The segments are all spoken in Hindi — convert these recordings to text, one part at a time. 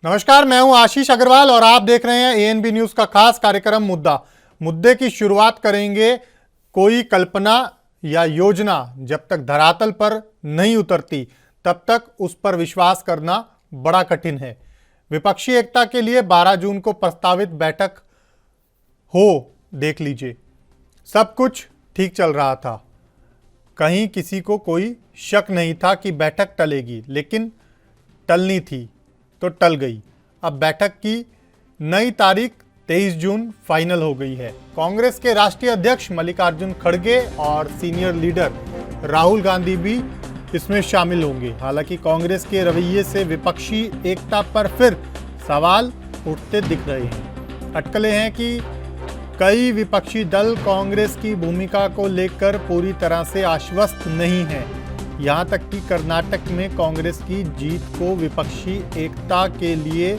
नमस्कार, मैं हूं आशीष अग्रवाल और आप देख रहे हैं एएनबी न्यूज का खास कार्यक्रम मुद्दे की शुरुआत करेंगे। कोई कल्पना या योजना जब तक धरातल पर नहीं उतरती तब तक उस पर विश्वास करना बड़ा कठिन है। विपक्षी एकता के लिए 12 जून को प्रस्तावित बैठक हो, देख लीजिए। सब कुछ ठीक चल रहा था, कहीं किसी को कोई शक नहीं था कि बैठक टलेगी, लेकिन टलनी थी तो टल गई। अब बैठक की नई तारीख 23 जून फाइनल हो गई है। कांग्रेस के राष्ट्रीय अध्यक्ष मल्लिकार्जुन खड़गे और सीनियर लीडर राहुल गांधी भी इसमें शामिल होंगे। हालांकि कांग्रेस के रवैये से विपक्षी एकता पर फिर सवाल उठते दिख रहे हैं। अटकलें हैं कि कई विपक्षी दल कांग्रेस की भूमिका को लेकर पूरी तरह से आश्वस्त नहीं है। यहां तक कि कर्नाटक में कांग्रेस की जीत को विपक्षी एकता के लिए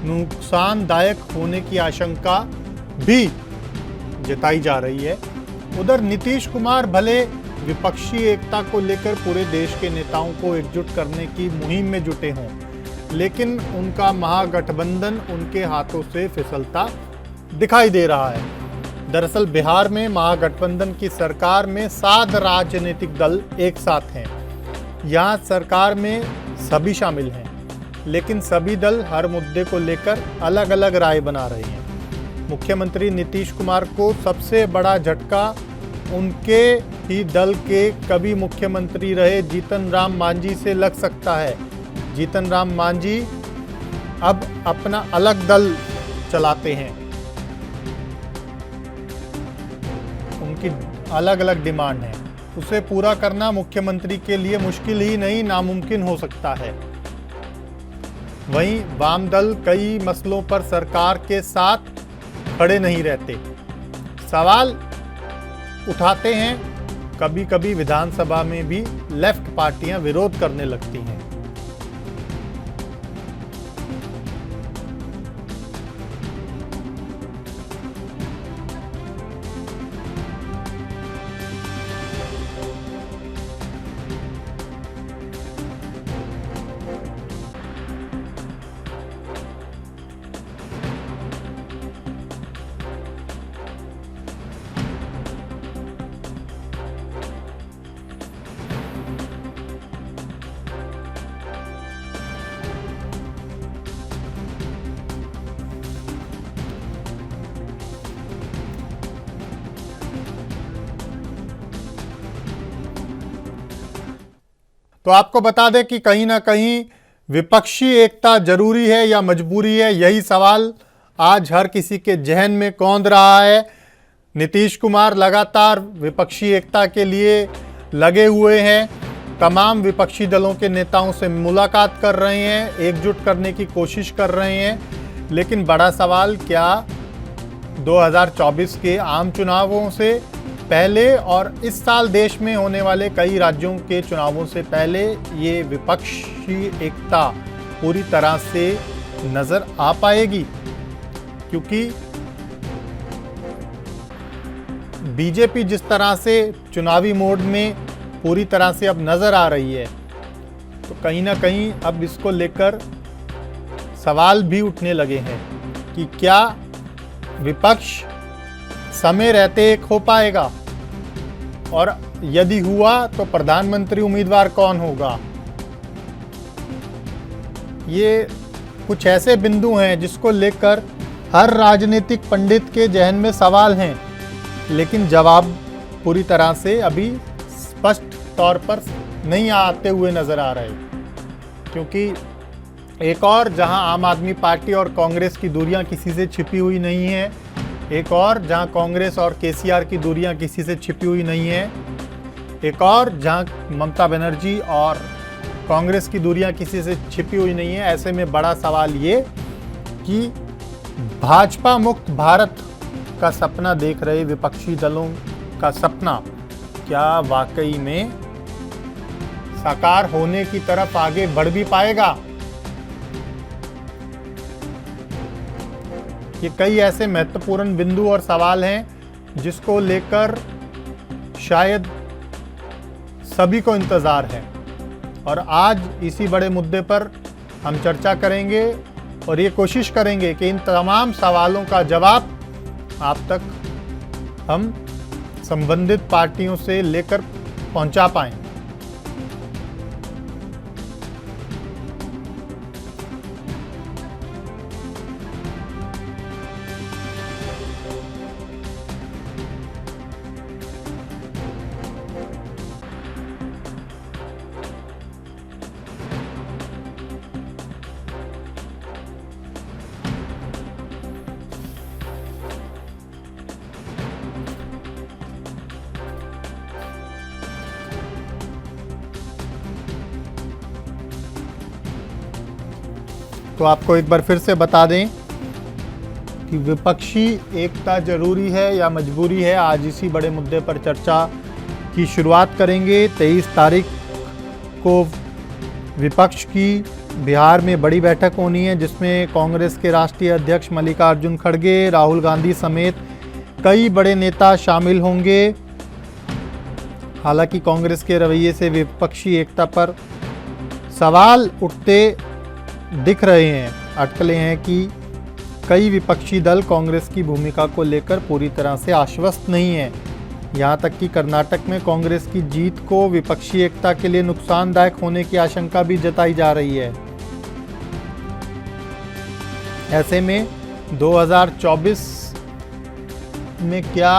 नुकसानदायक होने की आशंका भी जताई जा रही है। उधर नीतीश कुमार भले विपक्षी एकता को लेकर पूरे देश के नेताओं को एकजुट करने की मुहिम में जुटे हों, लेकिन उनका महागठबंधन उनके हाथों से फिसलता दिखाई दे रहा है। दरअसल बिहार में महागठबंधन की सरकार में 7 राजनीतिक दल एक साथ हैं। यहाँ सरकार में सभी शामिल हैं, लेकिन सभी दल हर मुद्दे को लेकर अलग अलग राय बना रहे हैं। मुख्यमंत्री नीतीश कुमार को सबसे बड़ा झटका उनके ही दल के कभी मुख्यमंत्री रहे जीतन राम मांझी से लग सकता है। जीतन राम मांझी अब अपना अलग दल चलाते हैं। उनकी अलग अलग डिमांड है, उसे पूरा करना मुख्यमंत्री के लिए मुश्किल ही नहीं, नामुमकिन हो सकता है। वहीं वाम दल कई मसलों पर सरकार के साथ खड़े नहीं रहते, सवाल उठाते हैं। कभी कभी विधानसभा में भी लेफ्ट पार्टियां विरोध करने लगती हैं। तो आपको बता दें कि कहीं ना कहीं विपक्षी एकता जरूरी है या मजबूरी है, यही सवाल आज हर किसी के जहन में कौंध रहा है। नीतीश कुमार लगातार विपक्षी एकता के लिए लगे हुए हैं, तमाम विपक्षी दलों के नेताओं से मुलाकात कर रहे हैं, एकजुट करने की कोशिश कर रहे हैं। लेकिन बड़ा सवाल, क्या 2024 के आम चुनावों से पहले और इस साल देश में होने वाले कई राज्यों के चुनावों से पहले ये विपक्षी एकता पूरी तरह से नजर आ पाएगी? क्योंकि बीजेपी जिस तरह से चुनावी मोड में पूरी तरह से अब नजर आ रही है, तो कहीं ना कहीं अब इसको लेकर सवाल भी उठने लगे हैं कि क्या विपक्ष समय रहते एक हो पाएगा, और यदि हुआ तो प्रधानमंत्री उम्मीदवार कौन होगा। ये कुछ ऐसे बिंदु हैं जिसको लेकर हर राजनीतिक पंडित के जहन में सवाल हैं, लेकिन जवाब पूरी तरह से अभी स्पष्ट तौर पर नहीं आते हुए नजर आ रहे। क्योंकि एक और जहां आम आदमी पार्टी और कांग्रेस की दूरियां किसी से छिपी हुई नहीं है, एक और जहां कांग्रेस और केसीआर की दूरियां किसी से छिपी हुई नहीं है, एक और जहां ममता बनर्जी और कांग्रेस की दूरियां किसी से छिपी हुई नहीं है। ऐसे में बड़ा सवाल ये कि भाजपा मुक्त भारत का सपना देख रहे विपक्षी दलों का सपना क्या वाकई में साकार होने की तरफ आगे बढ़ भी पाएगा? ये कई ऐसे महत्वपूर्ण बिंदु और सवाल हैं जिसको लेकर शायद सभी को इंतज़ार है, और आज इसी बड़े मुद्दे पर हम चर्चा करेंगे और ये कोशिश करेंगे कि इन तमाम सवालों का जवाब आप तक हम संबंधित पार्टियों से लेकर पहुंचा पाएं। तो आपको एक बार फिर से बता दें कि विपक्षी एकता जरूरी है या मजबूरी है। आज इसी बड़े मुद्दे पर चर्चा की शुरुआत करेंगे। 23 तारीख को विपक्ष की बिहार में बड़ी बैठक होनी है, जिसमें कांग्रेस के राष्ट्रीय अध्यक्ष मल्लिकार्जुन खड़गे, राहुल गांधी समेत कई बड़े नेता शामिल होंगे। हालांकि कांग्रेस के रवैये से विपक्षी एकता पर सवाल उठते दिख रहे हैं। अटकलें हैं कि कई विपक्षी दल कांग्रेस की भूमिका को लेकर पूरी तरह से आश्वस्त नहीं है। यहां तक कि कर्नाटक में कांग्रेस की जीत को विपक्षी एकता के लिए नुकसानदायक होने की आशंका भी जताई जा रही है। ऐसे में 2024 में क्या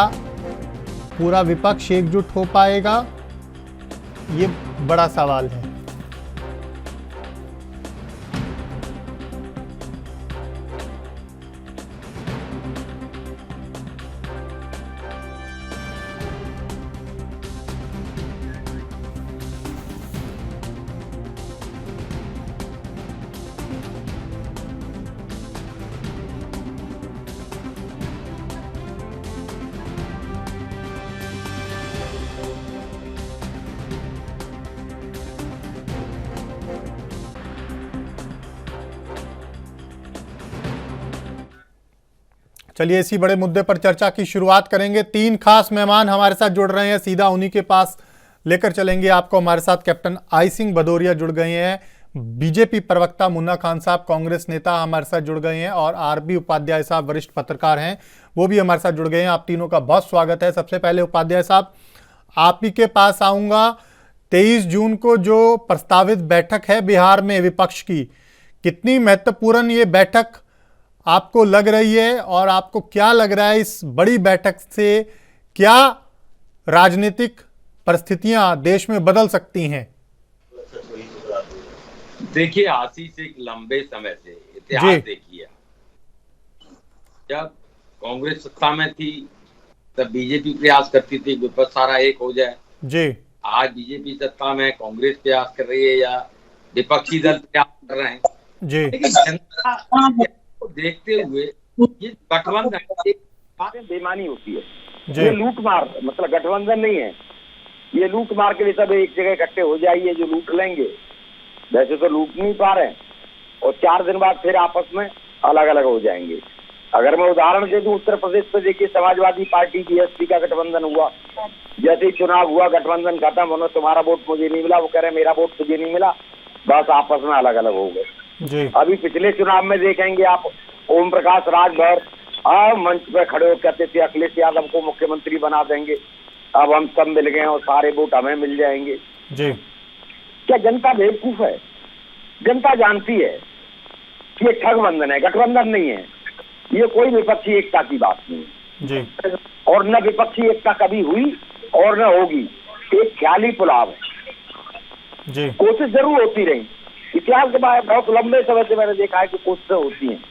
पूरा विपक्ष एकजुट हो पाएगा, ये बड़ा सवाल है। चलिए इसी बड़े मुद्दे पर चर्चा की शुरुआत करेंगे। 3 खास मेहमान हमारे साथ जुड़ रहे हैं, सीधा उन्हीं के पास लेकर चलेंगे आपको। हमारे साथ कैप्टन आई सिंह भदौरिया जुड़ गए हैं, बीजेपी प्रवक्ता मुन्ना खान साहब कांग्रेस नेता हमारे साथ जुड़ गए हैं, और आरबी उपाध्याय साहब वरिष्ठ पत्रकार हैं, वो भी हमारे साथ जुड़ गए हैं। आप तीनों का बहुत स्वागत है। सबसे पहले उपाध्याय साहब, आप ही के पास आऊंगा। 23 जून को जो प्रस्तावित बैठक है बिहार में विपक्ष की, कितनी महत्वपूर्ण ये बैठक आपको लग रही है, और आपको क्या लग रहा है इस बड़ी बैठक से क्या राजनीतिक परिस्थितियां देश में बदल सकती हैं? देखिए आशीष, एक लंबे समय से इतिहास देखिए, जब कांग्रेस सत्ता में थी तब बीजेपी प्रयास करती थी विपक्ष सारा एक हो जाए जी। आज बीजेपी सत्ता में, कांग्रेस प्रयास कर रही है या विपक्षी दल प्रयास कर रहे हैं जी। लेकिन जनता को देखते हुए ये गठबंधन बेईमानी होती है, ये लूट मार, मतलब गठबंधन नहीं है, ये लूट मार के लिए सब एक जगह इकट्ठे हो जाइए, जो लूट लेंगे। वैसे तो लूट नहीं पा रहे और 4 दिन बाद फिर आपस में अलग अलग हो जाएंगे। अगर मैं उदाहरण दे दूं, उत्तर प्रदेश में देखिए समाजवादी पार्टी बीएसपी का गठबंधन हुआ, जैसे ही चुनाव हुआ गठबंधन खत्म होना, तुम्हारा वोट मुझे नहीं मिला, वो कह रहे मेरा वोट तुझे नहीं मिला, बस आपस में अलग अलग हो गए। अभी पिछले चुनाव में देखेंगे आप, ओम प्रकाश राजभर मंच पे खड़े हो कहते थे अखिलेश यादव को मुख्यमंत्री बना देंगे, अब हम सब मिल गए और सारे वोट हमें मिल जाएंगे जी। क्या जनता बेवकूफ है? जनता जानती है कि ये ठगबंधन है, गठबंधन नहीं है, ये कोई विपक्षी एकता की बात नहीं जी। और न विपक्षी एकता कभी हुई और न होगी, एक ख्याली पुलाव है जी। कोशिश जरूर होती रही, इतिहास के बाद बहुत लंबे समय से मैंने देखा है कि कोशिशें होती हैं,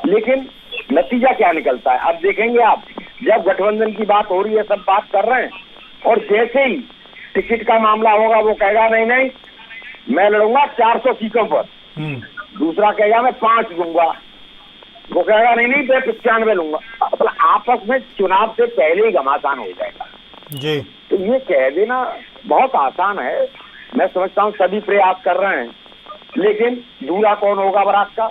लेकिन नतीजा क्या निकलता है अब देखेंगे आप। जब गठबंधन की बात हो रही है, सब बात कर रहे हैं, और जैसे ही टिकट का मामला होगा वो कहेगा नहीं नहीं मैं लड़ूंगा 400 सीटों पर, दूसरा कहेगा मैं 5 दूंगा, वो कहेगा नहीं नहीं मैं 95 लूंगा। मतलब आपस में चुनाव से पहले ही घमासान हो जाएगा जी। तो ये कह देना बहुत आसान है, मैं समझता हूँ सभी प्रयास कर रहे हैं, लेकिन दूल्हा कौन होगा बारात का,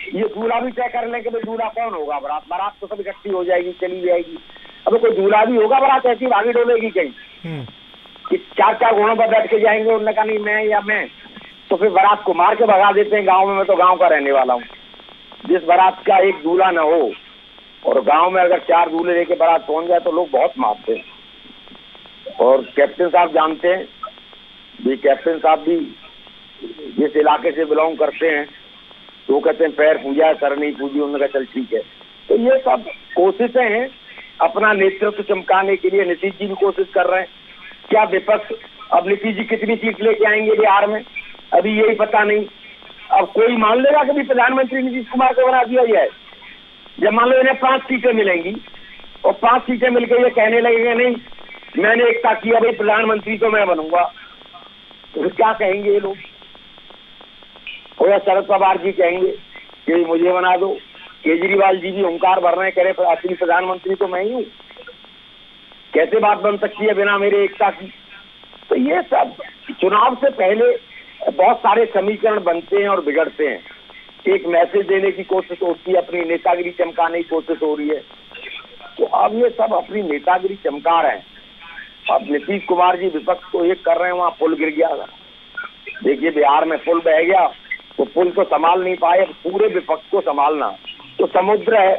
ये दूल्हा भी तय कर लेंगे भाई दूल्हा कौन होगा। बारात तो सब इकट्ठी हो जाएगी, चली जाएगी। अब कोई दूल्हा भी होगा, बारात ऐसी भागी डोलेगी कहीं कि 4 घोड़ों पर बैठ के जाएंगे, उन्होंने कहा नहीं मैं या मैं, तो फिर बारात को मार के भगा देते हैं गांव में। मैं तो गांव का रहने वाला हूँ। जिस बारात का एक दूल्हा न हो और गांव में अगर 4 दूल्हे लेके बारात पहुंच जाए तो लोग बहुत मारते हैं। और कैप्टन साहब जानते हैं भी, कैप्टन साहब भी जिस इलाके से बिलोंग करते हैं तो वो कहते हैं पैर पूजा, सर नहीं पूजी। उन्होंने कहा चल ठीक है। तो ये सब कोशिशें हैं अपना नेतृत्व चमकाने के लिए। नीतीश जी भी कोशिश कर रहे हैं। क्या विपक्ष, अब नीतीश जी कितनी सीट लेके आएंगे बिहार में अभी यही पता नहीं। अब कोई मान लेगा कि प्रधानमंत्री नीतीश कुमार को बना दिया जाए। जब मान लो इन्हें 5 सीटें मिलेंगी और 5 सीटें मिलकर ये कहने लगेंगे नहीं मैंने एकता किया भाई प्रधानमंत्री तो मैं बनूंगा, तो क्या कहेंगे ये लोग? और या शरद पवार जी कहेंगे कि मुझे बना दो। केजरीवाल जी भी हुंकार भर रहे हैं, कह रहे असली प्रधानमंत्री तो मैं ही हूँ। कैसे बात बन सकती है बिना मेरे एकता की? तो ये सब चुनाव से पहले बहुत सारे समीकरण बनते हैं और बिगड़ते हैं। एक मैसेज देने की कोशिश होती है, अपनी नेतागिरी चमकाने की कोशिश हो रही है। तो अब ये सब अपनी नेतागिरी चमका रहे हैं। अब नीतीश कुमार जी विपक्ष को एक कर रहे हैं, वहाँ पुल गिर गया। देखिए बिहार में पुल बह गया तो पुल को संभाल नहीं पाए, पूरे विपक्ष को संभालना तो समुद्र है,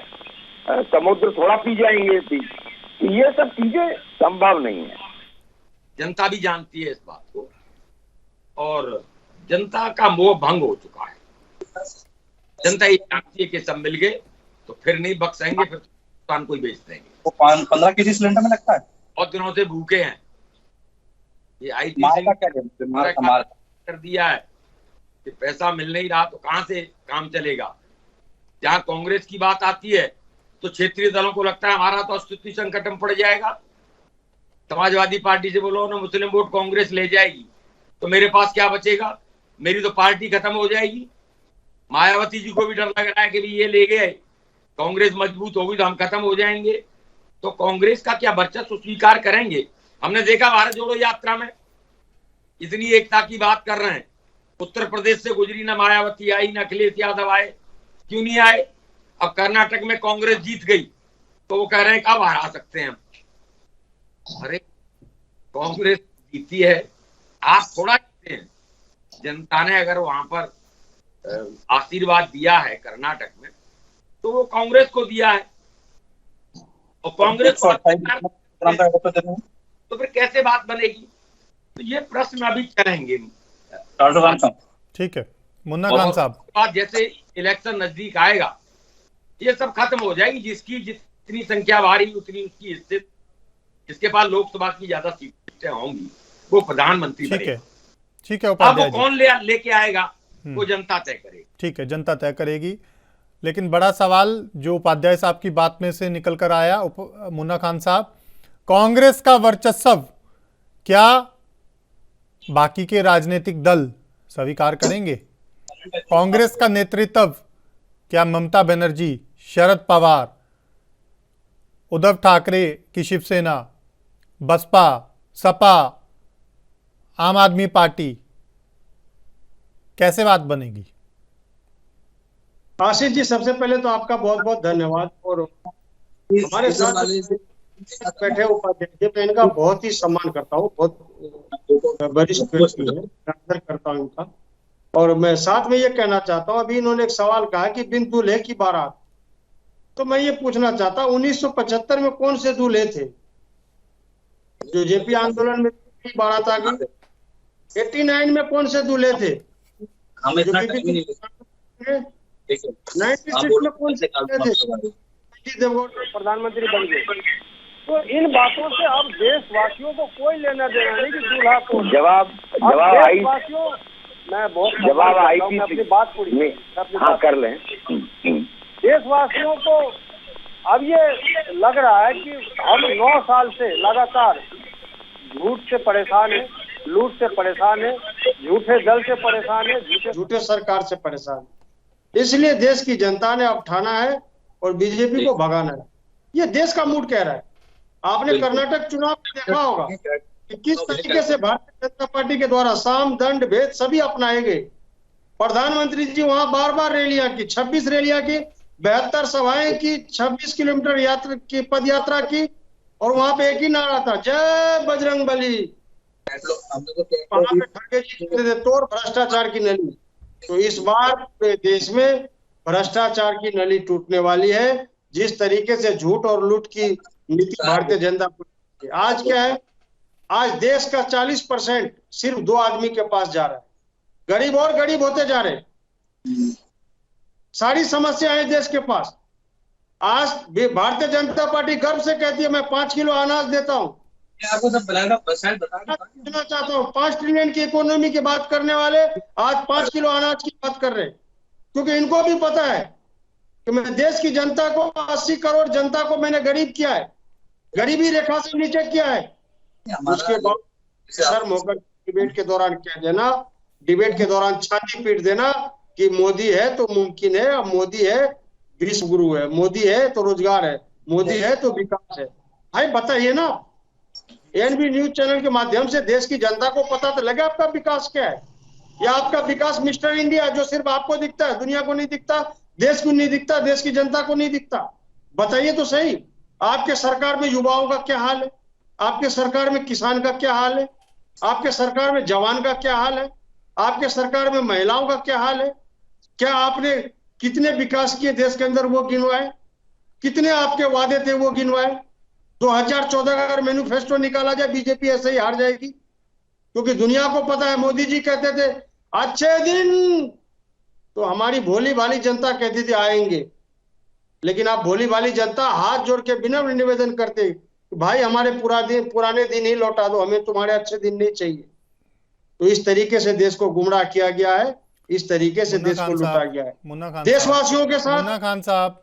समुद्र थोड़ा पी जाएंगे। ये सब चीजें संभव नहीं है। जनता भी जानती है इस बात को और जनता का मोह भंग हो चुका है। जनता ये जानती है कि सब मिल गए तो फिर नहीं बख्शेंगे, फिर पान को ही बेच देंगे। वो 15 केजी सिलेंडर में लगता है। बहुत दिनों से भूखे हैं। ये कर दिया है कि पैसा मिल नहीं रहा तो कहां से काम चलेगा। जहां कांग्रेस की बात आती है तो क्षेत्रीय दलों को लगता है हमारा तो अस्तित्व संकट में पड़ जाएगा। समाजवादी पार्टी से बोलो ना मुस्लिम वोट कांग्रेस ले जाएगी तो मेरे पास क्या बचेगा, मेरी तो पार्टी खत्म हो जाएगी। मायावती जी को भी डर लग रहा है कि ये ले गए कांग्रेस मजबूत होगी तो हम खत्म हो जाएंगे। तो कांग्रेस का क्या वर्चस्व स्वीकार करेंगे? हमने देखा भारत जोड़ो यात्रा में इतनी एकता की बात कर रहे हैं, उत्तर प्रदेश से गुजरी, ना मायावती आई ना अखिलेश यादव आए। क्यों नहीं आए? अब कर्नाटक में कांग्रेस जीत गई तो वो कह रहे हैं कब हरा सकते हैं हम। अरे कांग्रेस जीती है, आप थोड़ा जीते हैं। जनता ने अगर वहां पर आशीर्वाद दिया है कर्नाटक में तो वो कांग्रेस को दिया है और कांग्रेस को तो फिर कैसे बात बनेगी? तो ये प्रश्न अभी चलेंगे। ठीक है मुन्ना खान साहब, जैसे इलेक्शन नजदीक आएगा ये सब खत्म हो जाएगी। जिसकी जितनी संख्या भारी उतनी उसकी स्थिति, जिसके पास लोकसभा की ज्यादा सीटें होंगी वो प्रधानमंत्री बनेगा। ठीक है अब उपाध्याय वो कौन लेके आएगा वो जनता तय करेगी। ठीक है, जनता तय करेगी। लेकिन बड़ा सवाल जो उपाध्याय साहब की बात में से निकल कर आया, मुन्ना खान साहब, कांग्रेस का वर्चस्व क्या बाकी के राजनीतिक दल स्वीकार करेंगे? कांग्रेस का नेतृत्व क्या ममता बनर्जी, शरद पवार, उद्धव ठाकरे की शिवसेना, बसपा, सपा, आम आदमी पार्टी, कैसे बात बनेगी? आशीष जी, सबसे पहले तो आपका बहुत बहुत धन्यवाद। और हमारे साथ बैठे उपाध्याय जी, मैं इनका बहुत ही सम्मान करता हूँ, बहुत वरिष्ठ व्यक्ति है, आदर करता हूँ इनका। और मैं साथ में ये कहना चाहता हूँ, अभी इन्होंने एक सवाल कहा कि बिन दूल्हे की बारात, तो मैं ये पूछना चाहता हूँ 1975 में कौन से दूल्हे थे? जो जेपी आंदोलन में बारात आ गई। 89 में कौन से दूल्हे थे? हम इतना 96 में कौन से दूल्हे थे? प्रधानमंत्री बन गए। तो इन बातों से अब देशवासियों को कोई लेना देना नहीं कि दूल्हा को। जवाब देशवासियों, मैं बहुत जवाब आई थी अपनी बात पूरी कर लें। देशवासियों को अब ये लग रहा है कि हम 9 साल से लगातार झूठ से परेशान है, लूट से परेशान है, झूठे दल से परेशान है, झूठे सरकार से परेशान है। इसलिए देश की जनता ने अब ठाना है और बीजेपी को भगाना है। ये देश का मूड कह रहा है। आपने कर्नाटक चुनाव में देखा होगा कि किस तरीके से भारतीय जनता पार्टी के द्वारा साम दंड भेद सभी अपनाए गए। प्रधानमंत्री जी वहां बार बार रैलियां की, 26 रैलियां की, 72 सभाएं की, 26 किलोमीटर यात्रा की, पद यात्रा की, और वहां पे एक ही नारा था, जय बजरंग बली। वहां पे खड़गे जी कहते थे तोड़ भ्रष्टाचार की नली। तो इस बार देश में भ्रष्टाचार की नली टूटने वाली है। जिस तरीके से झूठ और लूट की नीति भारतीय जनता पार्टी, आज क्या है, आज देश का 40% सिर्फ 2 आदमी के पास जा रहा है। गरीब और गरीब होते जा रहे हैं। सारी समस्याएं हैं देश के पास। आज भारतीय जनता पार्टी गर्व से कहती है मैं 5 किलो अनाज देता हूं। आपको सब कहना चाहता हूं 5 ट्रिलियन की इकोनॉमी की बात करने वाले आज 5 किलो अनाज की बात कर रहे हैं, क्योंकि इनको भी पता है कि मैं देश की जनता को 80 करोड़ जनता को मैंने गरीब किया है, गरीबी रेखा से नीचे किया है। उसके बाद शर्म होकर डिबेट के दौरान कह देना, डिबेट के दौरान छाती पीट देना कि मोदी है तो मुमकिन है, अब मोदी है विश्व गुरु है, मोदी है तो रोजगार है, मोदी है तो विकास है। भाई बताइए ना, एएनबी न्यूज चैनल के माध्यम से देश की जनता को पता तो लगे आपका विकास क्या है, या आपका विकास मिस्टर इंडिया जो सिर्फ आपको दिखता है, दुनिया को नहीं दिखता, देश को नहीं दिखता, देश की जनता को नहीं दिखता। बताइए तो सही, आपके सरकार में युवाओं का क्या हाल है, आपके सरकार में किसान का क्या हाल है, आपके सरकार में जवान का क्या हाल है, आपके सरकार में महिलाओं का क्या हाल है। क्या आपने कितने विकास किए देश के अंदर वो गिनवाए, कितने आपके वादे थे वो गिनवाए। 2014 का अगर मैनिफेस्टो निकाला जाए बीजेपी ऐसे ही हार जाएगी, क्योंकि दुनिया को पता है मोदी जी कहते थे अच्छे दिन, तो हमारी भोली भाली जनता कहती थी आएंगे। लेकिन आप भोली भाली जनता हाथ जोड़ के बिना निवेदन करते भाई हमारे पुराने दिन ही लौटा दो, हमें तुम्हारे अच्छे दिन नहीं चाहिए। तो इस तरीके से देश को गुमराह किया गया है, इस तरीके से देश को लूटा गया है। देशवासियों के साथ मुन्ना खान साहब,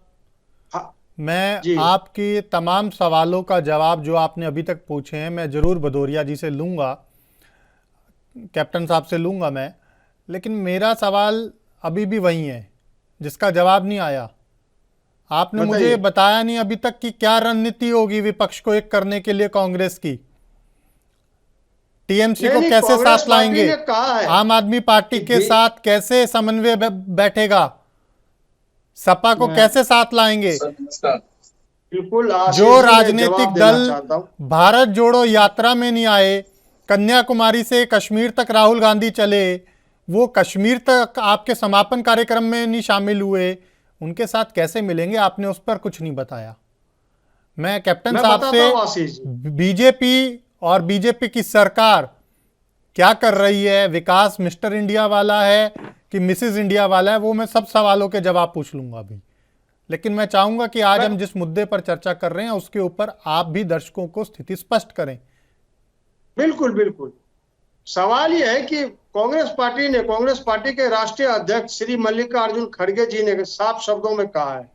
हाँ, मैं आपके तमाम सवालों का जवाब जो आपने अभी तक पूछे हैं मैं जरूर भदौरिया जी से लूंगा, कैप्टन साहब से लूंगा मैं, लेकिन मेरा सवाल अभी भी वही है जिसका जवाब नहीं आया। आपने मुझे बताया नहीं अभी तक कि क्या रणनीति होगी विपक्ष को एक करने के लिए कांग्रेस की। टीएमसी को कैसे साथ लाएंगे, आम आदमी पार्टी के साथ कैसे समन्वय बैठेगा, सपा को कैसे साथ लाएंगे। बिल्कुल जो राजनीतिक दल भारत जोड़ो यात्रा में नहीं आए, कन्याकुमारी से कश्मीर तक राहुल गांधी चले, वो कश्मीर तक आपके समापन कार्यक्रम में नहीं शामिल हुए, उनके साथ कैसे मिलेंगे, आपने उस पर कुछ नहीं बताया। मैं कैप्टन साहब से बीजेपी और बीजेपी की सरकार क्या कर रही है, विकास मिस्टर इंडिया वाला है कि मिसेस इंडिया वाला है, वो मैं सब सवालों के जवाब पूछ लूंगा अभी। लेकिन मैं चाहूंगा कि आज हम जिस मुद्दे पर चर्चा कर रहे हैं उसके ऊपर आप भी दर्शकों को स्थिति स्पष्ट करें। बिल्कुल बिल्कुल, सवाल यह है कि कांग्रेस पार्टी के राष्ट्रीय अध्यक्ष श्री मल्लिकार्जुन खड़गे जी ने साफ शब्दों में कहा है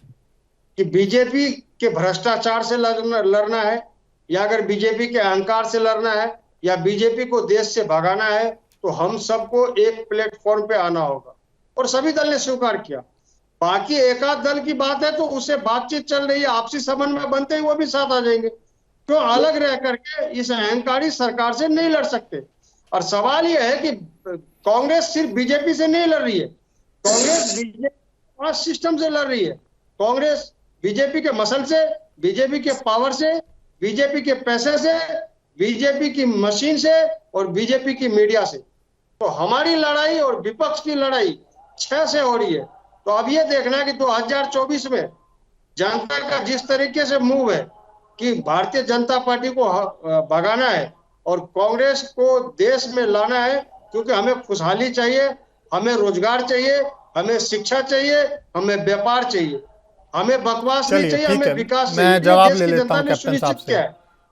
कि बीजेपी के भ्रष्टाचार से लड़ना है, या अगर बीजेपी के अहंकार से लड़ना है, या बीजेपी को देश से भगाना है, तो हम सबको एक प्लेटफॉर्म पे आना होगा। और सभी दल ने स्वीकार किया। बाकी एक आध दल की बात है तो उससे बातचीत चल रही है, आपसी समन्वय बनते ही वो भी साथ आ जाएंगे। क्यों अलग रह करके इस अहंकारी सरकार से नहीं लड़ सकते। और सवाल यह है कि कांग्रेस सिर्फ बीजेपी से नहीं लड़ रही है, कांग्रेस बीजेपी सिस्टम से लड़ रही है। कांग्रेस बीजेपी के मसल से, बीजेपी के पावर से, बीजेपी के पैसे से, बीजेपी की मशीन से और बीजेपी की मीडिया से। तो हमारी लड़ाई और विपक्ष की लड़ाई 6 से हो रही है। तो अब ये देखना कि 2024 में जनता का जिस तरीके से मूव है कि भारतीय जनता पार्टी को भगाना है और कांग्रेस को देश में लाना है, क्योंकि हमें खुशहाली चाहिए, हमें रोजगार चाहिए, हमें शिक्षा चाहिए, हमें व्यापार चाहिए, हमें बकवास नहीं चाहिए, हमें विकास चाहिए। मैं जवाब ले लेता हूं कैप्टन साहब से।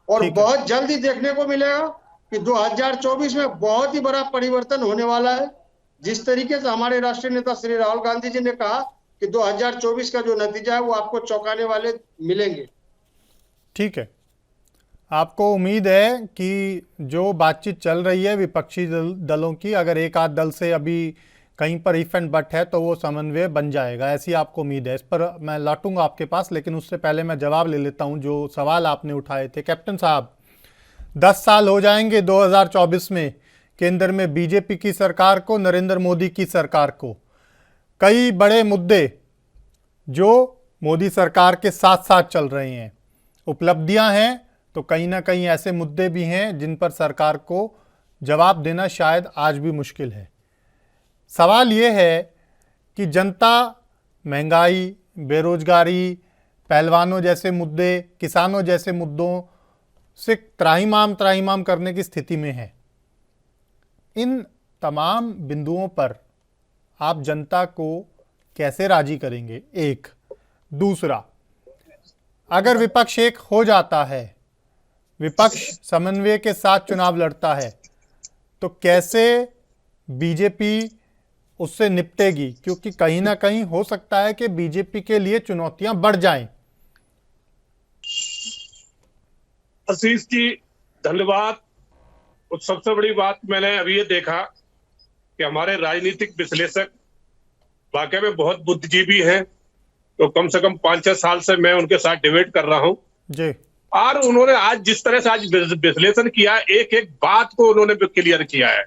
और बहुत जल्दी देखने को मिलेगा कि 2024 में बहुत ही बड़ा परिवर्तन होने वाला है। जिस तरीके से हमारे राष्ट्रीय नेता श्री राहुल गांधी जी ने कहा कि 2024 का जो नतीजा है वो आपको चौंकाने वाले मिलेंगे। ठीक है, आपको उम्मीद है कि जो बातचीत चल रही है विपक्षी दलों की, अगर एक आध दल से अभी कहीं पर इफ एंड बट है तो वो समन्वय बन जाएगा, ऐसी आपको उम्मीद है। इस पर मैं लौटूंगा आपके पास, लेकिन उससे पहले मैं जवाब ले लेता हूं जो सवाल आपने उठाए थे। कैप्टन साहब, 10 साल हो जाएंगे 2024 में केंद्र में बीजेपी की सरकार को, नरेंद्र मोदी की सरकार को। कई बड़े मुद्दे जो मोदी सरकार के साथ साथ चल रहे हैं, उपलब्धियां हैं तो कहीं ना कहीं ऐसे मुद्दे भी हैं जिन पर सरकार को जवाब देना शायद आज भी मुश्किल है। सवाल ये है कि जनता महंगाई, बेरोजगारी, पहलवानों जैसे मुद्दे, किसानों जैसे मुद्दों से त्राहिमाम करने की स्थिति में है। इन तमाम बिंदुओं पर आप जनता को कैसे राजी करेंगे? एक। दूसरा, अगर विपक्ष एक हो जाता है, विपक्ष समन्वय के साथ चुनाव लड़ता है, तो कैसे बीजेपी उससे निपटेगी? क्योंकि कहीं ना कहीं हो सकता है कि बीजेपी के लिए चुनौतियां बढ़ जाएं। आशीष जी धन्यवाद। और सबसे बड़ी बात मैंने अभी ये देखा कि हमारे राजनीतिक विश्लेषक वाकई में बहुत बुद्धिजीवी हैं। तो कम से कम 5-6 साल से मैं उनके साथ डिबेट कर रहा हूं जी। और उन्होंने आज जिस तरह से आज विश्लेषण किया, एक एक बात को उन्होंने क्लियर किया है।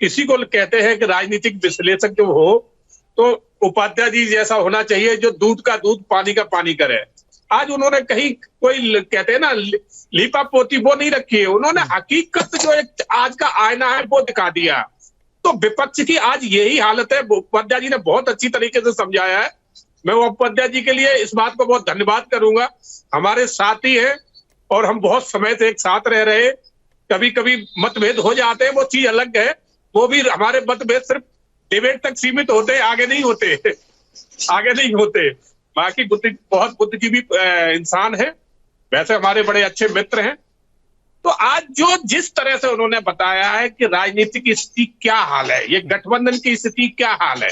इसी को कहते हैं कि राजनीतिक विश्लेषक जो हो तो उपाध्याय जी जैसा होना चाहिए, जो दूध का दूध पानी का पानी करे। आज उन्होंने कहीं कोई कहते हैं ना लीपा पोती वो नहीं रखी है, उन्होंने हकीकत जो एक आज का आईना है वो दिखा दिया। तो विपक्ष की आज यही हालत है। उपाध्याय जी ने बहुत अच्छी तरीके से समझाया है। मैं वो उपाध्याय जी के लिए इस बात को बहुत धन्यवाद करूंगा। हमारे साथी हैं और हम बहुत समय से एक साथ रह रहे। कभी कभी मतभेद हो जाते हैं, वो चीज अलग है। वो भी हमारे मतभेद सिर्फ डिबेट तक सीमित होते हैं, आगे नहीं होते। बाकी बहुत बुद्धिजीवी इंसान है, वैसे हमारे बड़े अच्छे मित्र हैं। तो आज जो जिस तरह से उन्होंने बताया है कि राजनीति की स्थिति क्या हाल है, ये गठबंधन की स्थिति क्या हाल है,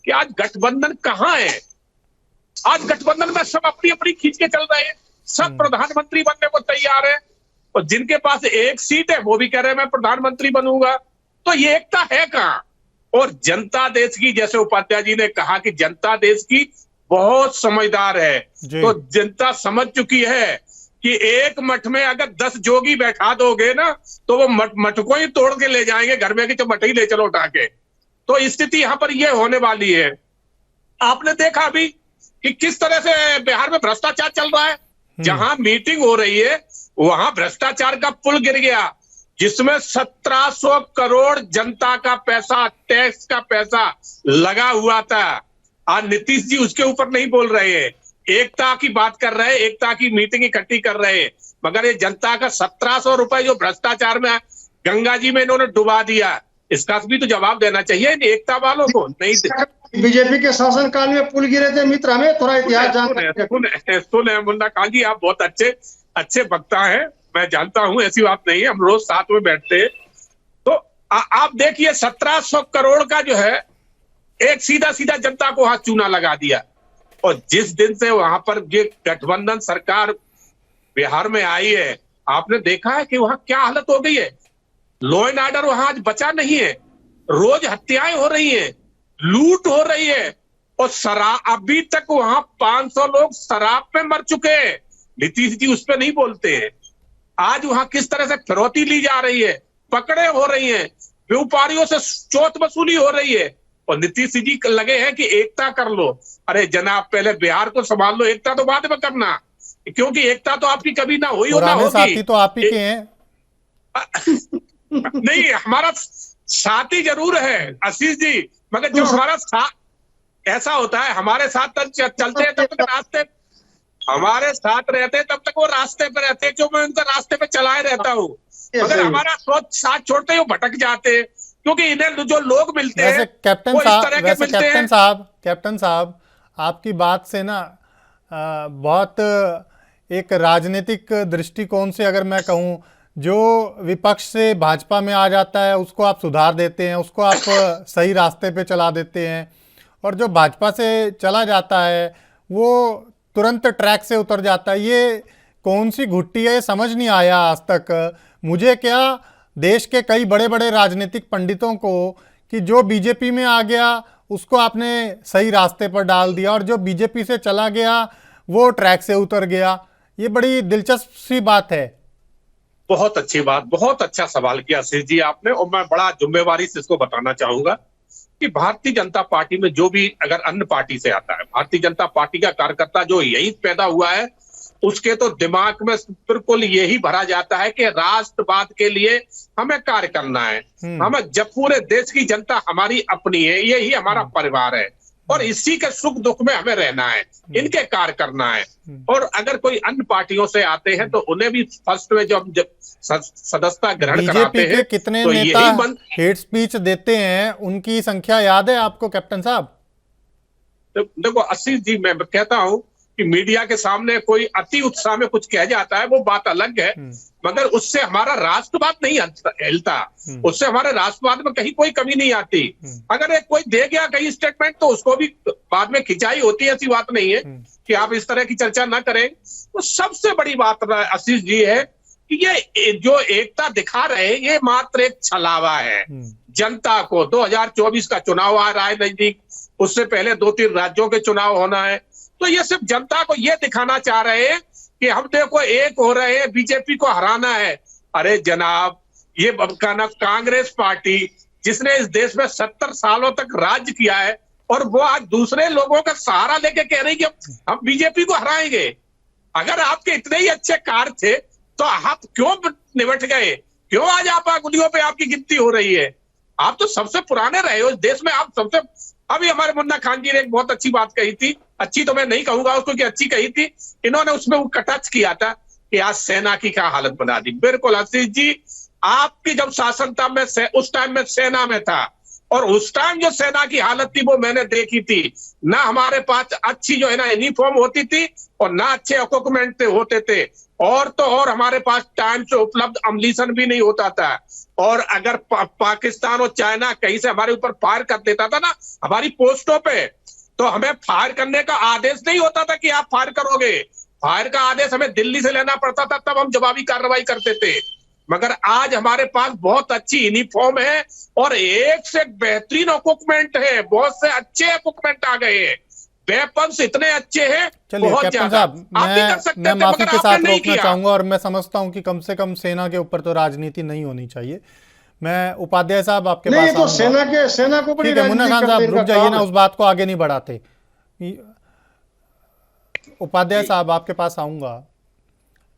कि आज गठबंधन कहाँ है। आज गठबंधन में सब अपनी अपनी खींच के चल रहे हैं, सब प्रधानमंत्री बनने को तैयार है, और जिनके पास एक सीट है वो भी कह रहे हैं मैं प्रधानमंत्री बनूंगा। तो ये एकता है कहाँ? और जनता देश की, जैसे उपाध्याय जी ने कहा कि जनता देश की बहुत समझदार है। तो जनता समझ चुकी है कि एक मठ में अगर 10 जोगी बैठा दोगे ना तो वो मठ को ही तोड़ के ले जाएंगे घर में कि तो मठ ही ले चलो उठा के। तो स्थिति यहाँ पर ये होने वाली है। आपने देखा अभी कि किस तरह से बिहार में भ्रष्टाचार चल रहा है। जहां मीटिंग हो रही है वहां भ्रष्टाचार का पुल गिर गया, जिसमें 1700 करोड़ जनता का पैसा, टैक्स का पैसा लगा हुआ था। आज नीतीश जी उसके ऊपर नहीं बोल रहे हैं, एकता की बात कर रहे हैं, एकता की मीटिंग इकट्ठी कर रहे हैं। मगर ये जनता का 1700 रुपए जो भ्रष्टाचार में गंगा जी में इन्होंने डुबा दिया, इसका भी तो जवाब देना चाहिए एकता वालों को। नहीं, बीजेपी के शासनकाल में पुल गिरे थे मित्र, हमें थोड़ा इतिहास सुने मुन्ना खान जी, आप बहुत अच्छे वक्ता हैं, मैं जानता हूं, ऐसी बात नहीं है, हम रोज साथ में बैठते हैं। तो आप देखिए 1700 करोड़ का जो है एक सीधा जनता को हाथ चूना लगा दिया। और जिस दिन से वहां पर ये गठबंधन सरकार बिहार में आई है, आपने देखा है कि वहां क्या हालत हो गई है। लॉ एंड ऑर्डर वहां आज बचा नहीं है, रोज हत्याएं हो रही है, लूट हो रही है, और शराब अभी तक वहां 500 लोग शराब पे मर चुके हैं। नीतीश जी उस पर नहीं बोलते हैं। आज वहां किस तरह से फिरौती ली जा रही है, पकड़े हो रही हैं, व्यापारियों से चौथ वसूली हो रही है, और नीतीश जी लगे हैं कि एकता कर लो। अरे जनाब, पहले बिहार को संभाल लो, एकता तो बाद में करना, क्योंकि एकता तो आपकी कभी ना हुई हो ना होगी। साथी तो आप ही के हैं। नहीं, हमारा साथी जरूर है आशीष जी, मगर जो हमारा ऐसा होता है, हमारे साथ चलते हैं तब तक रास्ते, हमारे साथ रहते हैं तब तक वो रास्ते पे रहते हैं, जो मैं उनका रास्ते पे चलाए रहता हूँ। मगर हमारा सोच साथ छोड़ते ही वो भटक जाते हैं, क्योंकि इन्हें जो लोग मिलते हैं कैप्टन साहब आपकी बात से ना बहुत एक राजनीतिक दृष्टिकोण से अगर मैं कहूँ, जो विपक्ष से भाजपा में आ जाता है उसको आप सुधार देते हैं, उसको आप सही रास्ते पे चला देते हैं, और जो भाजपा से चला जाता है वो तुरंत ट्रैक से उतर जाता है। ये कौन सी घुट्टी है, ये समझ नहीं आया आज तक मुझे, क्या देश के कई बड़े बड़े राजनीतिक पंडितों को, कि जो बीजेपी में आ गया उसको आपने सही रास्ते पर डाल दिया, और जो बीजेपी से चला गया वो ट्रैक से उतर गया। ये बड़ी दिलचस्प सी बात है। बहुत अच्छी बात, बहुत अच्छा सवाल किया आशीष जी आपने, और मैं बड़ा जिम्मेवारी से इसको बताना चाहूंगा कि भारतीय जनता पार्टी में जो भी अगर अन्य पार्टी से आता है, भारतीय जनता पार्टी का कार्यकर्ता जो यही पैदा हुआ है, उसके तो दिमाग में बिल्कुल यही भरा जाता है कि राष्ट्रवाद के लिए हमें कार्य करना है। हमें जब पूरे देश की जनता हमारी अपनी है, यही हमारा परिवार है और इसी के सुख दुख में हमें रहना है, इनके कार्य करना है। और अगर कोई अन्य पार्टियों से आते हैं तो उन्हें भी फर्स्ट में जब सदस्यता ग्रहण कराते बीजेपी हैं के कितने तो नेता यही हेट स्पीच देते हैं, उनकी संख्या याद है आपको कैप्टन साहब? देखो आशीष जी, मैं कहता हूं कि मीडिया के सामने कोई अति उत्साह में कुछ कह जाता है वो बात अलग है, मगर उससे हमारा राष्ट्रवाद नहीं हिलता, उससे हमारे राष्ट्रवाद में कहीं कोई कमी नहीं आती। अगर एक कोई दे गया कहीं स्टेटमेंट तो उसको भी बाद में खिंचाई होती है, ऐसी बात नहीं है कि आप इस तरह की चर्चा ना करें। तो सबसे बड़ी बात आशीष जी है कि ये जो एकता दिखा रहे हैं ये मात्र एक छलावा है जनता को। 2024 का चुनाव आ रहा है नजदीक, उससे पहले 2-3 राज्यों के चुनाव होना है, तो ये सिर्फ जनता को ये दिखाना चाह रहे हैं कि हम देखो एक हो रहे हैं, बीजेपी को हराना है। अरे जनाब, ये कांग्रेस पार्टी जिसने इस देश में 70 सालों तक राज्य किया है और वो आज दूसरे लोगों का सहारा लेके कह रही है कि हम बीजेपी को हराएंगे। अगर आपके इतने ही अच्छे कार्य थे तो आप क्यों निबट गए? क्यों आज आप उंगलियों पे आपकी गिनती हो रही है? आप तो सबसे पुराने रहे हो इस देश में, आप सबसे। अभी हमारे मुन्ना खान जी ने एक बहुत अच्छी बात कही थी, अच्छी तो मैं नहीं कहूंगा उसको कि अच्छी कही थी, इन्होंने उसमें वो टच किया था कि आज सेना की क्या हालत बना दी। बिल्कुल आशीष जी, आपकी जब शासन था मैं उस टाइम में सेना में था और उस टाइम जो सेना की हालत थी वो मैंने देखी थी। ना हमारे पास अच्छी जो है ना यूनिफॉर्म होती थी और ना अच्छे इक्विपमेंट होते थे, और तो और हमारे पास टाइम से उपलब्ध अम्लीसन भी नहीं होता था। और अगर पाकिस्तान और चाइना कहीं से हमारे ऊपर फायर कर देता था ना हमारी पोस्टों पे, तो हमें फायर करने का आदेश नहीं होता था कि आप फायर करोगे। फायर का आदेश हमें दिल्ली से लेना पड़ता था, तब हम जवाबी कार्रवाई करते थे। मगर आज हमारे पास बहुत अच्छी यूनिफॉर्म है और एक से बेहतरीन इक्विपमेंट है, बहुत से अच्छे इक्विपमेंट आ गए हैं, वेपन्स इतने अच्छे हैं। चलिए कैप्टन साहब, मैं माफी के साथ रोकना चाहूंगा और मैं समझता हूं कि कम से कम सेना के ऊपर तो राजनीति नहीं होनी चाहिए। मैं उपाध्याय साहब आपके पास तो सेना को बड़ी मुन्ना खान साहब रुक जाइए ना, उस बात को आगे नहीं बढ़ाते। उपाध्याय साहब आपके पास आऊंगा।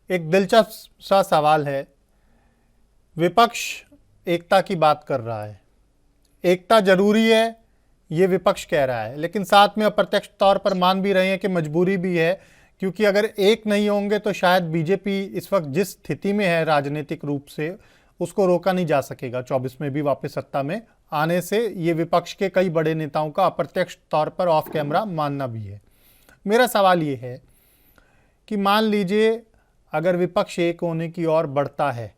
एक दिलचस्प सा सवाल है, विपक्ष एकता की बात कर रहा है, एकता जरूरी है ये विपक्ष कह रहा है, लेकिन साथ में अप्रत्यक्ष तौर पर मान भी रहे हैं कि मजबूरी भी है, क्योंकि अगर एक नहीं होंगे तो शायद बीजेपी इस वक्त जिस स्थिति में है राजनीतिक रूप से उसको रोका नहीं जा सकेगा 24 में भी वापस सत्ता में आने से। ये विपक्ष के कई बड़े नेताओं का अप्रत्यक्ष तौर पर ऑफ कैमरा मानना भी है। मेरा सवाल ये है कि मान लीजिए अगर विपक्ष एक होने की ओर बढ़ता है,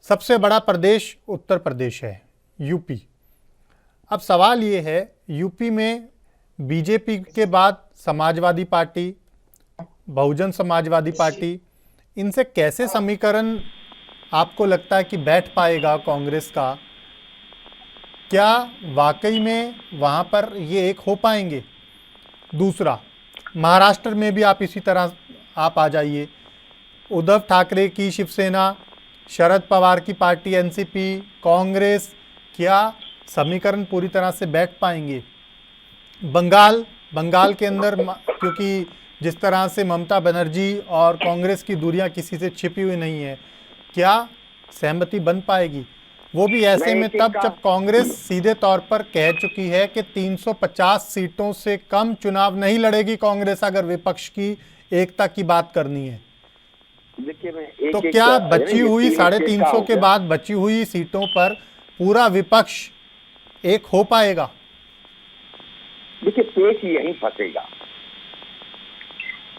सबसे बड़ा प्रदेश उत्तर प्रदेश है, यूपी। अब सवाल ये है, यूपी में बीजेपी के बाद समाजवादी पार्टी, बहुजन समाजवादी पार्टी, इनसे कैसे समीकरण आपको लगता है कि बैठ पाएगा कांग्रेस का? क्या वाकई में वहाँ पर ये एक हो पाएंगे? दूसरा, महाराष्ट्र में भी आप इसी तरह आप आ जाइए, उद्धव ठाकरे की शिवसेना, शरद पवार की पार्टी एनसीपी, कांग्रेस, क्या समीकरण पूरी तरह से बैठ पाएंगे? बंगाल के अंदर, क्योंकि जिस तरह से ममता बनर्जी और कांग्रेस की दूरियां किसी से छिपी हुई नहीं है, क्या सहमति बन पाएगी? वो भी ऐसे में तब जब कांग्रेस सीधे तौर पर कह चुकी है कि 350 सीटों से कम चुनाव नहीं लड़ेगी कांग्रेस अगर विपक्ष की एकता की बात करनी है। देखिए, तो क्या बची हुई 350 के बाद बची हुई सीटों पर पूरा विपक्ष एक हो पाएगा? देखिए, पेच यहीं फंसेगा।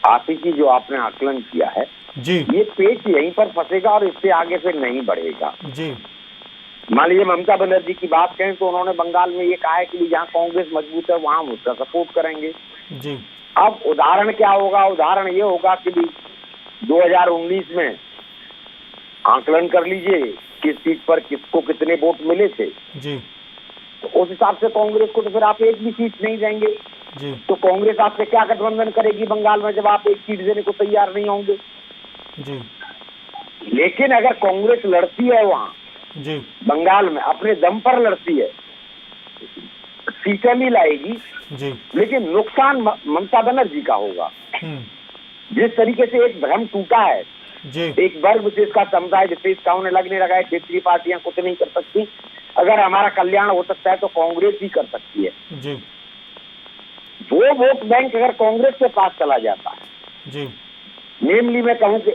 आशिष जी, जो आपने आकलन किया है जी, ये पेच यहीं पर फंसेगा और इससे आगे फिर नहीं बढ़ेगा जी। मान लीजिए ममता बनर्जी की बात करें तो उन्होंने बंगाल में ये कहा है कि जहाँ कांग्रेस मजबूत है वहां हम उसका सपोर्ट करेंगे जी। अब उदाहरण क्या होगा? उदाहरण ये होगा कि 2019 में आकलन कर लीजिए किस सीट पर किसको कितने वोट मिले थे जी। तो उस हिसाब से कांग्रेस को तो फिर आप एक भी सीट नहीं देंगे जी। तो कांग्रेस आपसे क्या गठबंधन करेगी बंगाल में जब आप एक सीट देने को तैयार नहीं होंगे जी। लेकिन अगर कांग्रेस लड़ती है वहाँ जी, बंगाल में अपने दम पर लड़ती है, सीटें भी लाएगी जी। लेकिन नुकसान ममता बनर्जी का होगा। जिस तरीके से एक भ्रम टूटा है, जी एक वर्ग विशेष का समुदाय विशेषताओं ने लगने लगा है क्षेत्रीय पार्टियां कुछ नहीं कर सकती, अगर हमारा कल्याण हो सकता है तो कांग्रेस ही कर सकती है। जी वो वोट बैंक अगर कांग्रेस के पास चला जाता है, जी नेमली मैं कहूँ कि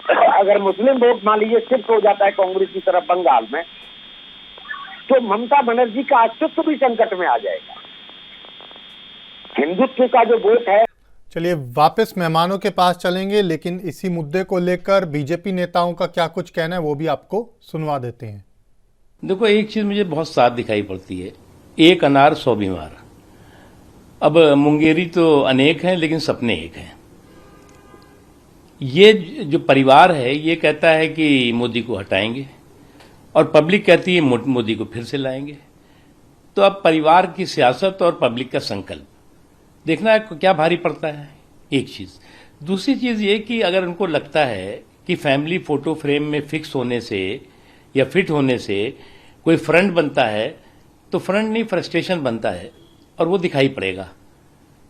अगर मुस्लिम वोट मान लीजिए शिफ्ट हो जाता है कांग्रेस की तरफ बंगाल में, तो ममता बनर्जी का अस्तित्व भी संकट में आ जाएगा। हिंदुत्व का जो वोट है। चलिए वापस मेहमानों के पास चलेंगे, लेकिन इसी मुद्दे को लेकर बीजेपी नेताओं का क्या कुछ कहना है वो भी आपको सुनवा देते हैं। देखो, एक चीज मुझे बहुत साफ दिखाई पड़ती है, एक अनार 100 बीमार। अब मुंगेरी तो अनेक हैं लेकिन सपने एक हैं। ये जो परिवार है ये कहता है कि मोदी को हटाएंगे और पब्लिक कहती है मोदी को फिर से लाएंगे। तो अब परिवार की सियासत और पब्लिक का संकल्प देखना क्या भारी पड़ता है, एक चीज। दूसरी चीज ये कि अगर उनको लगता है कि फैमिली फोटो फ्रेम में फिक्स होने से या फिट होने से कोई फ्रंट बनता है, तो फ्रंट नहीं फ्रस्ट्रेशन बनता है और वो दिखाई पड़ेगा।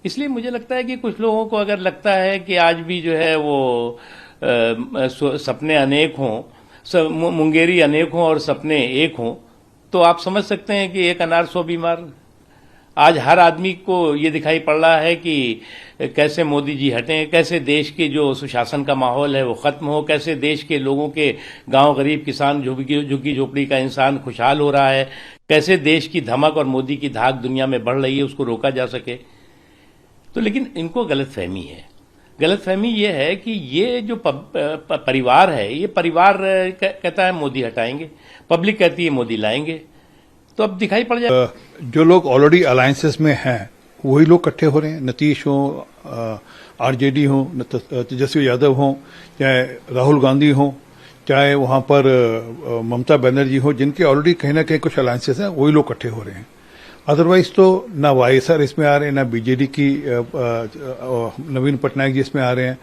इसलिए मुझे लगता है कि कुछ लोगों को अगर लगता है कि आज भी जो है वो सपने अनेक हों, मुंगेरी अनेक हों और सपने एक हों, तो आप समझ सकते हैं कि एक अनार 100 बीमार। आज हर आदमी को ये दिखाई पड़ रहा है कि कैसे मोदी जी हटें, कैसे देश के जो सुशासन का माहौल है वो खत्म हो, कैसे देश के लोगों के गांव गरीब किसान झुग्गी झोपड़ी का इंसान खुशहाल हो रहा है, कैसे देश की धमक और मोदी की धाक दुनिया में बढ़ रही है उसको रोका जा सके। तो लेकिन इनको गलतफहमी है। गलतफहमी ये है कि ये जो परिवार है, ये परिवार कहता है मोदी हटाएंगे, पब्लिक कहती है मोदी लाएंगे, तो अब दिखाई पड़ जाए। जो लोग ऑलरेडी अलायंसेस में हैं वही लोग इकट्ठे हो रहे हैं। नीतीश हो, आरजेडी हो, तेजस्वी यादव हो, चाहे राहुल गांधी हो, चाहे वहां पर ममता बनर्जी हो, जिनके ऑलरेडी कहीं ना कहीं कुछ अलायंसेस हैं, वही लोग इकट्ठे हो रहे हैं। अदरवाइज तो ना वाईएसआर इसमें आ रहे हैं, ना बीजेडी की नवीन पटनायक जी इसमें आ रहे हैं।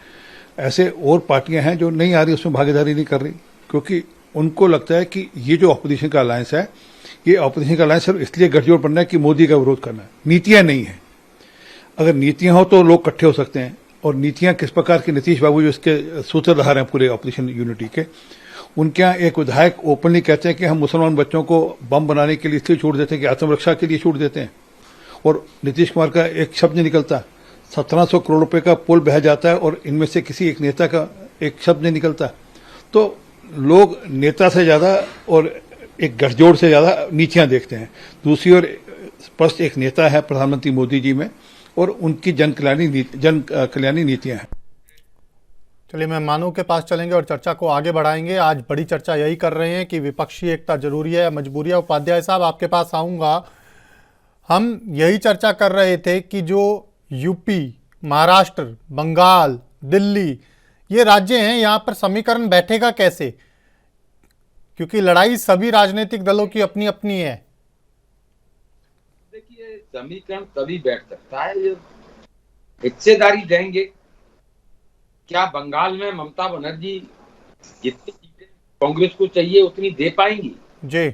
ऐसे और पार्टियां हैं जो नहीं आ रही, उसमें भागीदारी नहीं कर रही, क्योंकि उनको लगता है कि ये जो ऑपोजिशन का अलायंस है, ये ऑपोजिशन का अलायंस सिर्फ इसलिए गठजोड़ बनना है कि मोदी का विरोध करना है, नीतियां नहीं है। अगर नीतियां हो तो लोग इकट्ठे हो सकते हैं, और नीतियां किस प्रकार की, नीतीश बाबू जो इसके सूत्रधार हैं पूरे ऑपोजिशन यूनिटी के, उनके यहाँ एक विधायक ओपनली कहते हैं कि हम मुसलमान बच्चों को बम बनाने के लिए इसलिए छूट देते हैं कि आत्मरक्षा के लिए छूट देते हैं, और नीतीश कुमार का एक शब्द नहीं निकलता। 1700 करोड़ रुपए का पुल बह जाता है और इनमें से किसी एक नेता का एक शब्द नहीं निकलता। तो लोग नेता से ज्यादा और एक गठजोड़ से ज्यादा नीतियां देखते हैं। दूसरी ओर स्पष्ट एक नेता है प्रधानमंत्री मोदी जी में, और उनकी जन कल्याणी नीतियां हैं। चलिए मेहमानों के पास चलेंगे और चर्चा को आगे बढ़ाएंगे। आज बड़ी चर्चा यही कर रहे हैं कि विपक्षी एकता जरूरी है या मजबूरी है। उपाध्याय साहब, आपके पास आऊंगा। हम यही चर्चा कर रहे थे कि जो यूपी, महाराष्ट्र, बंगाल, दिल्ली, ये राज्य हैं, यहाँ पर समीकरण बैठेगा कैसे, क्योंकि लड़ाई सभी राजनीतिक दलों की अपनी अपनी है। देखिए, समीकरण तभी बैठ सकता है जब हिस्सेदारी देंगे। क्या बंगाल में ममता बनर्जी जितनी सीटें कांग्रेस को चाहिए उतनी दे पाएंगी? जी।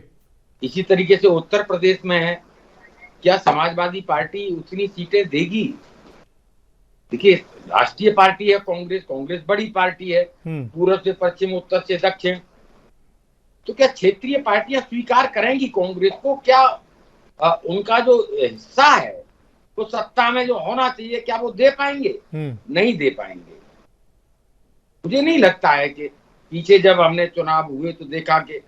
इसी तरीके से उत्तर प्रदेश में है, क्या समाजवादी पार्टी उतनी सीटें देगी? देखिए, राष्ट्रीय पार्टी है कांग्रेस, कांग्रेस बड़ी पार्टी है, पूर्व से पश्चिम, उत्तर से दक्षिण। तो क्या क्षेत्रीय पार्टियां स्वीकार करेंगी कांग्रेस को? क्या उनका जो हिस्सा है वो सत्ता में जो होना चाहिए, क्या वो दे पाएंगे? नहीं दे पाएंगे। मुझे नहीं लगता है कि पीछे जब हमने चुनाव हुए तो देखा कि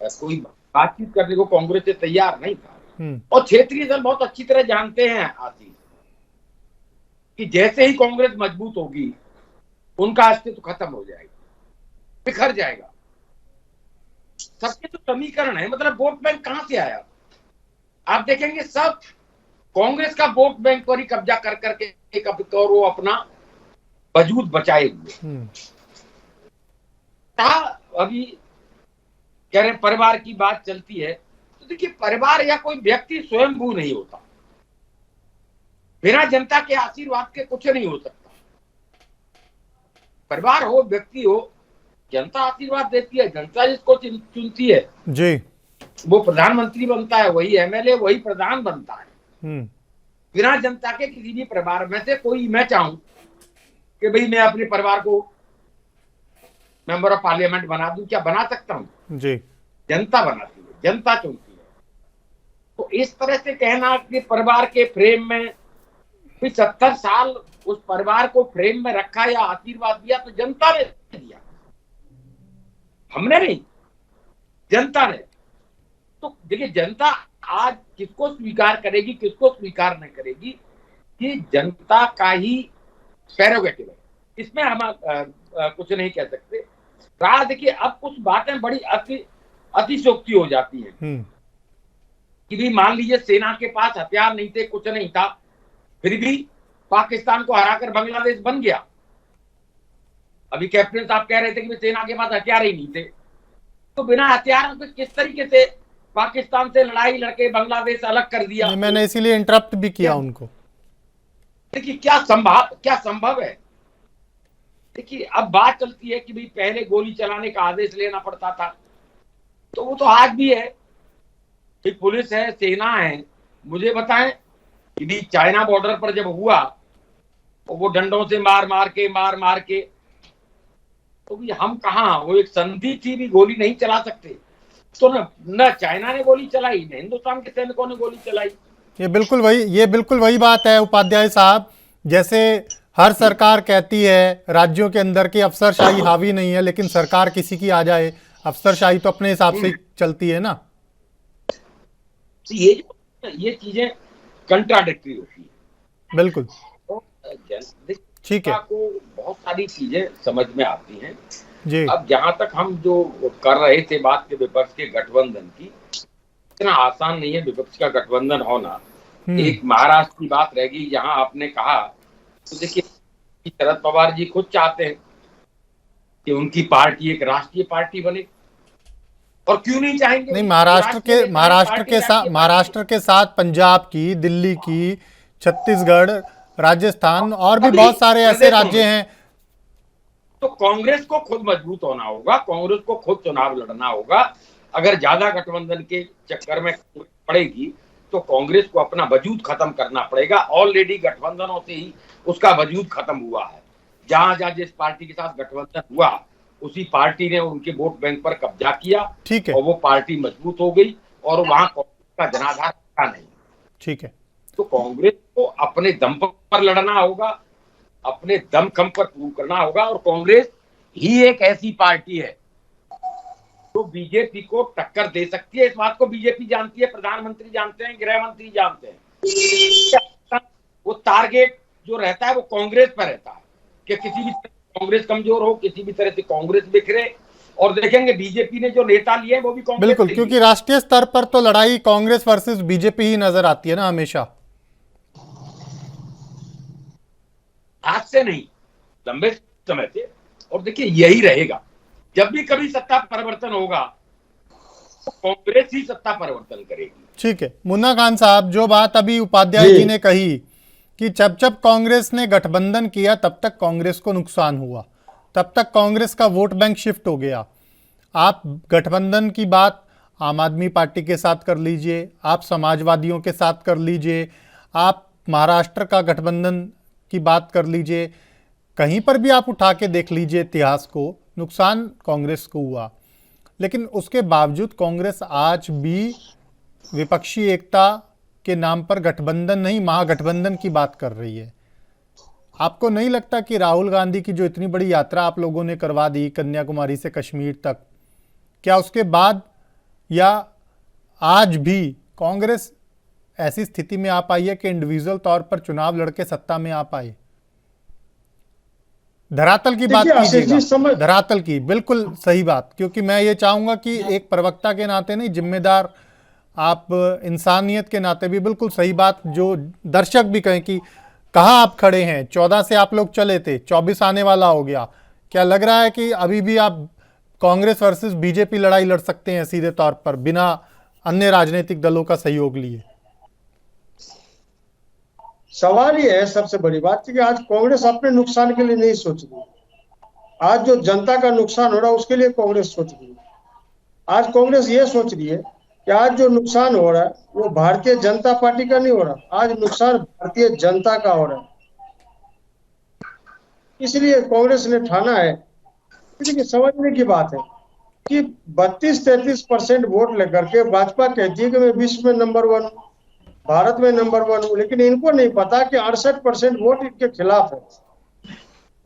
कोई बातचीत करने को कांग्रेस से तैयार नहीं था। और क्षेत्रीय दल बहुत अच्छी तरह जानते हैं आशीष कि जैसे ही कांग्रेस मजबूत होगी उनका अस्तित्व खत्म हो जाएगा, बिखर जाएगा। सबके तो समीकरण है, मतलब वोट बैंक कहां से आया? आप देखेंगे सब कांग्रेस का वोट बैंक पर ही कब्जा कर करके वो अपना वजूद बचाए हुए था। अभी कह रहे परिवार की बात चलती है, तो देखिए, परिवार या कोई व्यक्ति स्वयंभू नहीं होता। बिना जनता के आशीर्वाद के कुछ नहीं हो सकता। परिवार हो, व्यक्ति हो, जनता आशीर्वाद देती है, जनता जिसको चुनती है जी, वो प्रधानमंत्री बनता है, वही एमएलए, वही प्रधान बनता है। बिना जनता के किसी भी परिवार में से कोई, मैं चाहूं कि कि भाई मैं अपने परिवार को मेंबर ऑफ पार्लियामेंट बना दूं, क्या बना सकता हूं? जी जनता बनाती है, जनता चुनती है। तो इस तरह से कहना कि परिवार के फ्रेम में 70 साल उस परिवार को फ्रेम में रखा या आशीर्वाद दिया, तो जनता ने दिया, हमने नहीं, जनता ने। तो देखिए, जनता आज किसको स्वीकार करेगी, किसको स्वीकार नहीं करेगी, कि जनता का ही प्रेरोगेटिव है, इसमें हम कुछ नहीं कह सकते। रहा देखिए, अब कुछ बातें बड़ी अतिशयोक्ति हो जाती हैं कि भी मान लीजिए सेना के पास हथियार नहीं थे, कुछ नहीं था, फिर भी पाकिस्तान को हराकर बांग्लादेश बन गया। अभी कैप्टन साहब कह रहे थे कि सेना के पास हथियार ही नहीं थे, तो बिना हथियारों के किस तरीके से पाकिस्तान से लड़ाई लड़के बांग्लादेश अलग कर दिया? मैंने इसीलिए इंटरप्ट भी किया उनको। देखिए क्या संभव है। देखिए, अब बात चलती है कि भाई पहले गोली चलाने का आदेश लेना पड़ता था, तो वो तो आज भी है। पुलिस है, सेना है। मुझे बताएं कि भी चाइना बॉर्डर पर जब हुआ तो वो डंडों से मार मार के, तो भी हम कहाँ, वो एक संधि थी, भी गोली नहीं चला सकते। तो न चाइना ने गोली चलाई, न हिंदुस्तान के सैनिकों ने गोली चलाई। ये बिल्कुल वही बात है उपाध्याय साहब, जैसे हर सरकार कहती है राज्यों के अंदर की अफसरशाही हावी नहीं है, लेकिन सरकार किसी की आ जाए, अफसरशाही तो अपने हिसाब से चलती है ना। तो ये चीजें कंट्राडिक्टरी होती है। बिल्कुल तो ठीक है, को बहुत सारी चीजें समझ में आती हैं जी। अब जहां तक हम जो कर रहे थे बात के विपक्ष के गठबंधन की, इतना आसान नहीं है विपक्ष का गठबंधन होना। एक महाराष्ट्र की बात रह गई, जहां आपने कहा, तो देखिए शरद पवार जी खुद चाहते हैं कि उनकी पार्टी एक राष्ट्रीय पार्टी बने, और क्यों नहीं चाहेंगे? नहीं, महाराष्ट्र के साथ पंजाब की, दिल्ली की, छत्तीसगढ़, राजस्थान और भी बहुत सारे ऐसे राज्य हैं। तो कांग्रेस को खुद मजबूत होना होगा, कांग्रेस को खुद चुनाव लड़ना होगा। अगर ज्यादा गठबंधन के चक्कर में पड़ेगी तो कांग्रेस को अपना वजूद खत्म करना पड़ेगा। ऑलरेडी गठबंधनों से ही उसका वजूद खत्म हुआ है। जहां जहां जिस पार्टी के साथ गठबंधन हुआ, उसी पार्टी ने उनके वोट बैंक पर कब्जा किया, ठीक है, और वो पार्टी मजबूत हो गई, और वहां कांग्रेस का जनाधार था नहीं। ठीक है, तो कांग्रेस को अपने दम पर लड़ना होगा, अपने दमखम पर प्रूव करना होगा, और कांग्रेस ही एक ऐसी पार्टी है जो बीजेपी को टक्कर दे सकती है। इस बात को बीजेपी जानती है, प्रधानमंत्री जानते हैं, गृह मंत्री जानते हैं। वो टारगेट जो रहता है वो कांग्रेस पर रहता है कि किसी भी तरह कांग्रेस कमजोर हो, किसी भी तरह से कांग्रेस बिखरे। और देखेंगे बीजेपी ने जो नेता लिए वो भी कांग्रेस, बिल्कुल, क्योंकि राष्ट्रीय स्तर पर तो लड़ाई कांग्रेस वर्सेस बीजेपी ही नजर आती है ना हमेशा। आज से नहीं, लंबे समय से। और देखिए यही रहेगा, जब भी कभी सत्ता परिवर्तन होगा तो कांग्रेस ही सत्ता परिवर्तन करेगी। ठीक है मुन्ना खान साहब, जो बात अभी उपाध्याय जी ने कही कि जब जब कांग्रेस ने गठबंधन किया तब तक कांग्रेस को नुकसान हुआ, तब तक कांग्रेस का वोट बैंक शिफ्ट हो गया। आप गठबंधन की बात आम आदमी पार्टी के साथ कर लीजिए, आप समाजवादियों के साथ कर लीजिए, आप महाराष्ट्र का गठबंधन की बात कर लीजिए, कहीं पर भी आप उठा के देख लीजिए इतिहास को, नुकसान कांग्रेस को हुआ। लेकिन उसके बावजूद कांग्रेस आज भी विपक्षी एकता के नाम पर गठबंधन नहीं, महागठबंधन की बात कर रही है। आपको नहीं लगता कि राहुल गांधी की जो इतनी बड़ी यात्रा आप लोगों ने करवा दी कन्याकुमारी से कश्मीर तक, क्या उसके बाद या आज भी कांग्रेस ऐसी स्थिति में आ पाई है कि इंडिविजुअल तौर पर चुनाव लड़के सत्ता में आ पाए? धरातल की बात कीजिएगा, धरातल की, बिल्कुल सही बात, क्योंकि मैं ये चाहूंगा कि एक प्रवक्ता के नाते नहीं, जिम्मेदार आप इंसानियत के नाते भी बिल्कुल सही बात, जो दर्शक भी कहें कि कहाँ आप खड़े हैं। 14 से आप लोग चले थे, 24 आने वाला हो गया, क्या लग रहा है कि अभी भी आप कांग्रेस वर्सेस बीजेपी लड़ाई लड़ सकते हैं सीधे तौर पर बिना अन्य राजनीतिक दलों का सहयोग लिए? सवाल ये है सबसे बड़ी बात कि आज कांग्रेस अपने नुकसान के लिए नहीं सोच रही। आज जो जनता का नुकसान हो रहा है उसके लिए कांग्रेस सोच रही है। आज कांग्रेस ये सोच रही है कि आज जो नुकसान हो रहा है वो भारतीय जनता पार्टी का नहीं हो रहा, आज नुकसान भारतीय जनता का हो रहा है। इसलिए कांग्रेस ने ठाना है। देखिए समझने की बात है कि 32-33% वोट लेकर के भाजपा कहती है कि मैं विश्व में नंबर 1, भारत में नंबर 1 हूं, लेकिन इनको नहीं पता कि 68% वोट इनके खिलाफ है।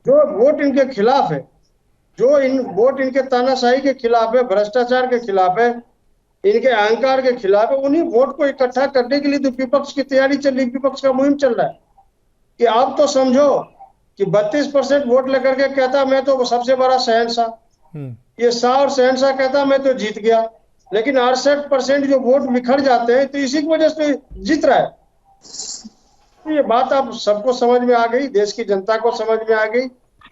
जो वोट इनके खिलाफ है, जो इन वोट इनके तानाशाही के खिलाफ है, भ्रष्टाचार के खिलाफ है, इनके अहंकार के खिलाफ है, उन्हीं वोट को इकट्ठा करने के लिए तो विपक्ष की तैयारी चल रही, विपक्ष का मुहिम चल रहा है कि आप तो समझो कि 32% वोट लेकर के कहता मैं तो सबसे बड़ा शहंशाह, ये शाह और शहंशाह कहता मैं तो जीत गया, लेकिन 68% जो वोट बिखर जाते हैं तो इसी की वजह से जीत रहा है। तो ये बात आप सबको समझ में आ गई, देश की जनता को समझ में आ गई,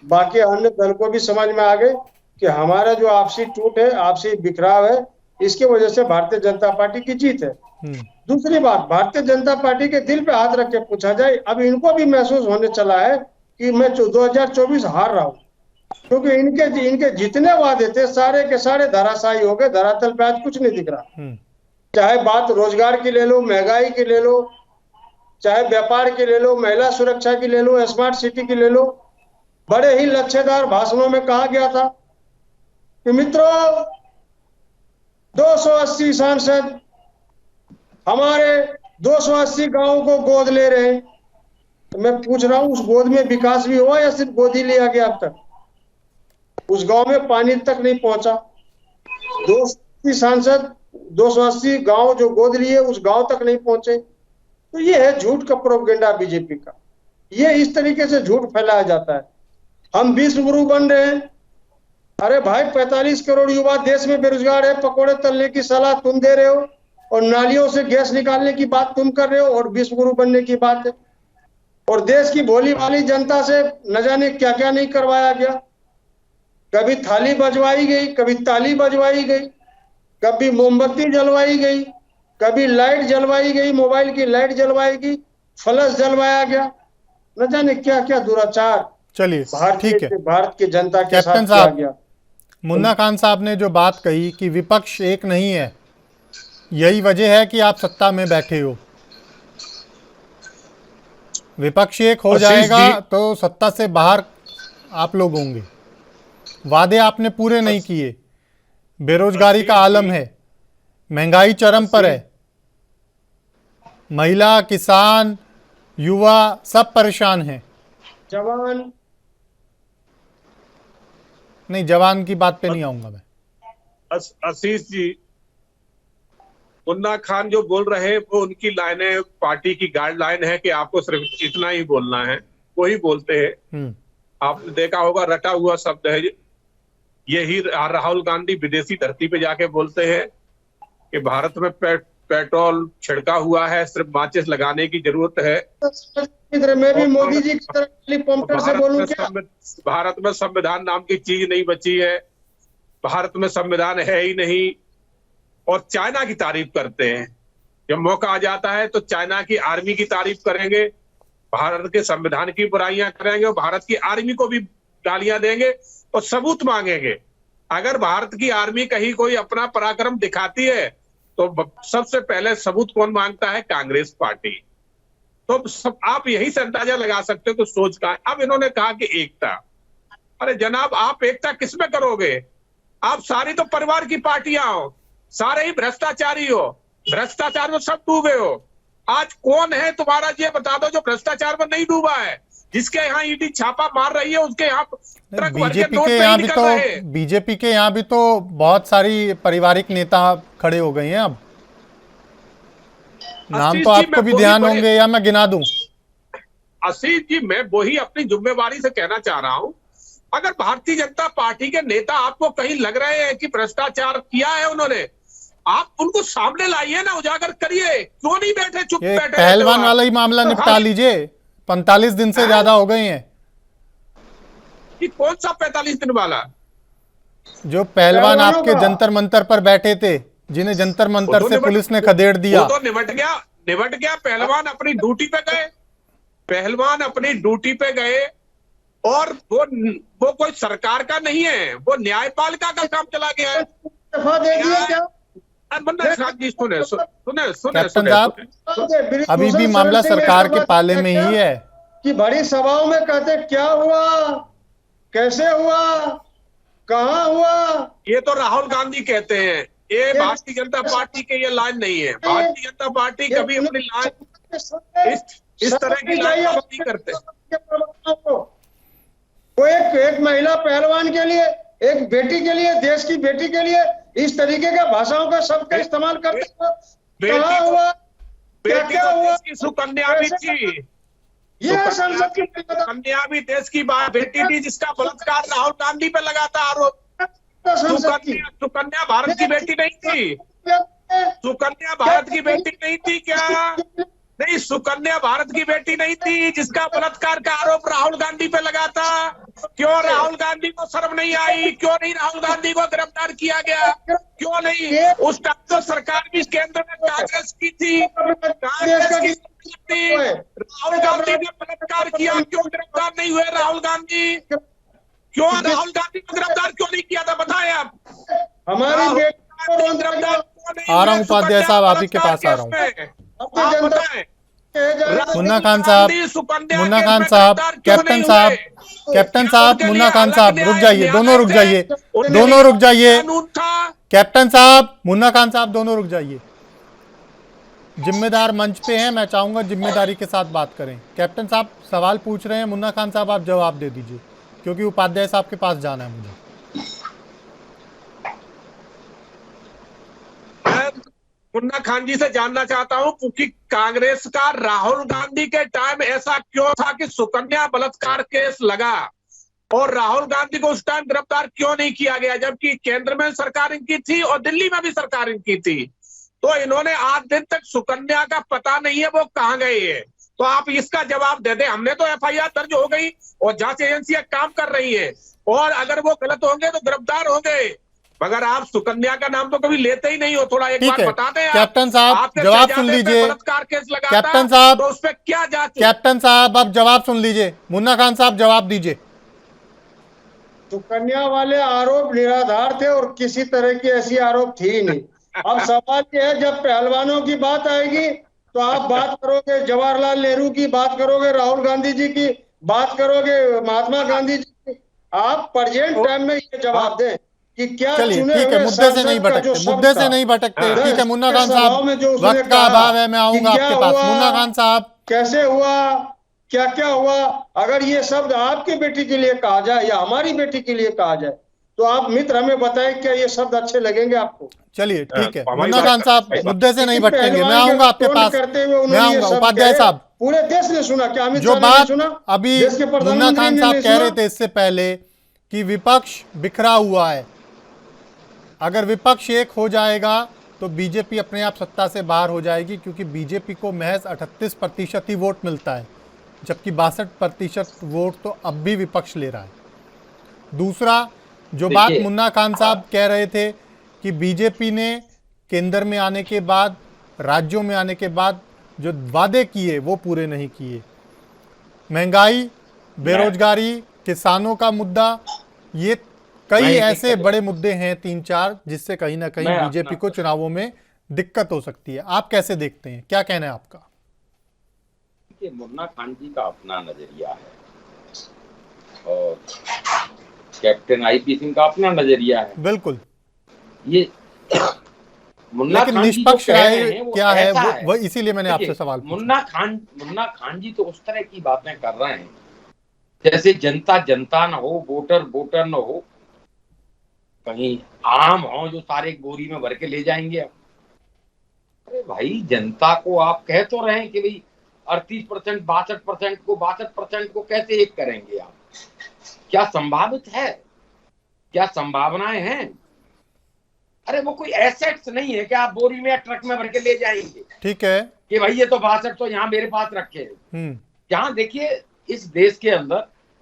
बाकी अन्य दल को भी समझ में आ गई कि हमारा जो आपसी टूट है, आपसी बिखराव है, इसके वजह से भारतीय जनता पार्टी की जीत है। दूसरी बात, भारतीय जनता पार्टी के दिल पे हाथ रख के पूछा जाए, अब इनको भी महसूस होने चला है कि मैं 2024 हार रहा हूं, क्योंकि इनके जितने वादे थे सारे के सारे धराशायी हो गए, धरातल पे आज कुछ नहीं दिख रहा। चाहे बात रोजगार की ले लो, महंगाई की ले लो, चाहे व्यापार की ले लो, महिला सुरक्षा की ले लो, स्मार्ट सिटी की ले लो, बड़े ही लक्ष्यदार भाषणों में कहा गया था कि मित्रों 280 सांसद हमारे 280 गांवों को गोद ले रहे हैं। तो मैं पूछ रहा हूं, उस गोद में विकास भी हुआ या सिर्फ गोद ही लिया गया? अब तक उस गांव में पानी तक नहीं पहुंचा। 280 सांसद 280 गांव जो गोद लिए उस गांव तक नहीं पहुंचे। तो ये है झूठ का प्रोपेगेंडा बीजेपी का। ये इस तरीके से झूठ फैलाया जाता है। हम विश्व गुरु बन रहे हैं। अरे भाई 45 करोड़ युवा देश में बेरोजगार है, पकोड़े तलने की सलाह तुम दे रहे हो और नालियों से गैस निकालने की बात तुम कर रहे हो और विश्व गुरु बनने की बात है। और देश की भोली भाली जनता से न जाने क्या क्या नहीं करवाया गया। कभी थाली बजवाई गई, कभी ताली बजवाई गई, कभी मोमबत्ती जलवाई गई, कभी लाइट जलवाई गई, मोबाइल की लाइट जलवाई गई, फ्लश जलवाया गया, न जाने क्या क्या दुराचार चलिए ठीक है। भारत की जनता के साथ कैप्टन किया साहब, गया। मुन्ना खान साहब ने जो बात कही कि विपक्ष एक नहीं है, यही वजह है कि आप सत्ता में बैठे हो। विपक्ष एक हो जाएगा तो सत्ता से बाहर आप लोग होंगे। वादे आपने पूरे नहीं किए, बेरोजगारी का आलम है, महंगाई चरम पर है, महिला, किसान, युवा सब परेशान हैं। जवान नहीं, जवान की बात पे नहीं आऊंगा मैं। आशीष जी, मुन्ना खान जो बोल रहे हैं वो उनकी लाइनें, पार्टी की गाइडलाइन है कि आपको सिर्फ इतना ही बोलना है, वही बोलते हैं। आपने देखा होगा रटा हुआ शब्द है यही। राहुल गांधी विदेशी धरती पे जाके बोलते हैं कि भारत में पेट्रोल छिड़का हुआ है, सिर्फ माचिस लगाने की जरूरत है। मैं भी मोदी जी की तरह पंपर से बोलूं क्या? भारत में संविधान नाम की चीज नहीं बची है, भारत में संविधान है ही नहीं। और चाइना की तारीफ करते हैं, जब मौका आ जाता है तो चाइना की आर्मी की तारीफ करेंगे, भारत के संविधान की बुराइयां करेंगे और भारत की आर्मी को भी गालियां देंगे और सबूत मांगेंगे। अगर भारत की आर्मी कहीं कोई अपना पराक्रम दिखाती है तो सबसे पहले सबूत कौन मांगता है? कांग्रेस पार्टी। तो सब आप यही से अंदाजा लगा सकते हो कि सोच का। अब इन्होंने कहा कि एकता, अरे जनाब आप एकता किसमें करोगे? आप सारी तो परिवार की पार्टियां हो, सारे ही भ्रष्टाचारी हो, भ्रष्टाचार में सब डूबे हो। आज कौन है तुम्हारा ये बता दो जो भ्रष्टाचार में नहीं डूबा है? जिसके यहाँ ईडी छापा मार रही है उसके यहाँ ट्रक भर के नोट नहीं निकल रहे हैं। बीजेपी के यहाँ भी तो बहुत सारी पारिवारिक नेता खड़े हो गए हैं। अब नाम तो आपको भी ध्यान होंगे या मैं गिना दूं? आशीष जी, मैं वही अपनी जिम्मेवारी से कहना चाह रहा हूं, अगर भारतीय जनता पार्टी के नेता आपको कहीं लग रहे हैं कि भ्रष्टाचार किया है उन्होंने, आप उनको सामने लाइए ना, उजागर करिए। क्यों नहीं बैठे चुप बैठे? पहलवान वाला ही मामला निपटा लीजिए, 45 दिन से ज्यादा हो गए हैं। कि कौन सा 45 दिन वाला? जो पहलवान आपके जंतर मंतर पर बैठे थे, जिन्हें जंतर मंतर से पुलिस ने खदेड़ दिया, वो तो निपट गया। पहलवान अपनी ड्यूटी पे गए, पहलवान अपनी ड्यूटी पे गए और वो कोई सरकार का नहीं है, वो न्यायपालिका का काम चला गया है। कैप्टन साहब, अभी भी मामला सरकार के पाले में ही है। कि बड़ी सभाओं में कहते क्या हुआ, कैसे हुआ, कहाँ हुआ। ये तो राहुल गांधी कहते हैं, ये भारतीय जनता पार्टी के ये लाइन नहीं है। भारतीय जनता पार्टी कभी अपनी लाइन इस तरह की लाइन नहीं करते। वो एक महिला पहलवान के लिए, एक बेटी के लिए, देश की बेटी के लिए इस तरीके के भाषाओं का शब्द का इस्तेमाल करते हैं। कहाँ हुआ, क्या हुआ। सुकन्या भी थी, ये संसद की सुकन्या भी देश की बेटी थी जिसका बलात्कार राहुल गांधी पे लगा था आरोप। सुकन्या भारत की बेटी नहीं थी, सुकन्या भारत की बेटी नहीं थी क्या? नहीं, सुकन्या भारत की बेटी नहीं थी जिसका बलात्कार का आरोप राहुल गांधी पे लगा था। क्यों राहुल गांधी को शर्म नहीं आई? क्यों नहीं राहुल गांधी को गिरफ्तार किया गया? क्यों नहीं? उस टाइम तो सरकार भी केंद्र में कांग्रेस की थी, कांग्रेस की थी। राहुल गांधी ने बलात्कार किया, क्यों गिरफ्तार नहीं हुए राहुल गांधी? क्यों राहुल गांधी को गिरफ्तार क्यों नहीं किया था, बताएं आप। हमारी गिरफ्तार आ रहा हूं उपाध्याय साहब, आप ही के पास आ रहा हूं। मुन्ना खान साहब, मुन्ना खान साहब, कैप्टन साहब, कैप्टन साहब, मुन्ना खान साहब, रुक जाइए, दोनों रुक जाइए, दोनों रुक जाइए। कैप्टन साहब, मुन्ना खान साहब, दोनों रुक जाइए। जिम्मेदार मंच पे हैं, मैं चाहूंगा जिम्मेदारी के साथ बात करें। कैप्टन साहब सवाल पूछ रहे हैं, मुन्ना खान साहब आप जवाब दे दीजिए, क्योंकि उपाध्याय साहब के पास जाना है मुझे। मुन्ना खान जी से जानना चाहता हूं क्योंकि कांग्रेस का राहुल गांधी के टाइम ऐसा क्यों था कि सुकन्या बलात्कार केस लगा और राहुल गांधी को उस टाइम गिरफ्तार क्यों नहीं किया गया, जबकि केंद्र में सरकार इनकी थी और दिल्ली में भी सरकार इनकी थी। तो इन्होंने आज दिन तक सुकन्या का पता नहीं है वो कहां गए हैं। तो आप इसका जवाब दे दें। हमने तो एफआईआर दर्ज हो गई और जांच एजेंसियां काम कर रही है और अगर वो गलत होंगे तो गिरफ्तार होंगे, मगर आप सुकन्या का नाम तो कभी लेते ही नहीं हो। थोड़ा एक बार बता दें। कैप्टन साहब जवाब सुन लीजिए। बलात्कार केस लगा कैप्टन साहब, तो उस पर क्या जांच? कैप्टन साहब आप जवाब सुन लीजिए। मुन्ना खान साहब जवाब दीजिए। सुकन्या वाले आरोप निराधार थे और किसी तरह की ऐसी आरोप थी ही नहीं। अब सवाल ये है, जब पहलवानों की बात आएगी तो आप बात करोगे जवाहरलाल नेहरू की, बात करोगे राहुल गांधी जी की, बात करोगे महात्मा गांधी जी की। आप प्रेजेंट टाइम में ये जवाब दें कि क्या चलिए ठीक है, मुद्दे से नहीं भटकते, मुद्दे से नहीं भटकते। ठीक है मुन्ना खान साहब, वक्त का अभाव है, मैं आऊंगा आपके पास। मुन्ना खान साहब, कैसे हुआ, क्या क्या हुआ, अगर ये शब्द आपकी बेटी के लिए कहा जाए या हमारी बेटी के लिए कहा जाए तो आप मित्र हमें बताएं, क्या ये शब्द अच्छे लगेंगे आपको? चलिए ठीक है मुन्ना खान साहब, मुद्दे से नहीं भटकेंगे, मैं आऊंगा आपके पास, मैं आऊंगा। उपाध्याय साहब, पूरे देश ने सुना, क्या अमित जो शाह ने बात सुना? अभी मुन्ना खान साहब कह रहे थे इससे पहले कि विपक्ष बिखरा हुआ है, अगर विपक्ष एक हो जाएगा तो बीजेपी अपने आप सत्ता से बाहर हो जाएगी, क्योंकि बीजेपी को महज 38% ही वोट मिलता है, जबकि 62% वोट तो अब भी विपक्ष ले रहा है। दूसरा जो बात मुन्ना खान साहब कह रहे थे कि बीजेपी ने केंद्र में आने के बाद, राज्यों में आने के बाद जो वादे किए वो पूरे नहीं किए। महंगाई, बेरोजगारी, किसानों का मुद्दा, ये कई ऐसे बड़े मुद्दे हैं 3-4 जिससे कहीं ना कहीं बीजेपी को चुनावों में दिक्कत हो सकती है। आप कैसे देखते हैं, क्या कहना है आपका? मुन्ना खान जी का अपना नजरिया है और कैप्टन आईपी सिंह का अपना नजरिया है। बिल्कुल, ये मुन्ना लेकिन निष्पक्ष राय क्या है वो इसीलिए मैंने आपसे सवाल पूछा। मुन्ना खान जी तो उस तरह की बातें कर रहे हैं जैसे जनता जनता न हो, वोटर वोटर न हो, कहीं आम हो जो सारे बोरी में भर के ले जाएंगे। अरे भाई, जनता को आप कह तो रहे हैं कि भाई 38%, 62% को कैसे एक करेंगे आप? क्या संभावित है? क्या संभावनाएं हैं? अरे वो कोई एसेट्स नहीं है कि आप बोरी में या ट्रक में भर के ले जाएंगे। ठीक है कि भाई ये तो 62 तो यहाँ मेरे पास रखे हैं। यहाँ देखिए, इस देश के अंदर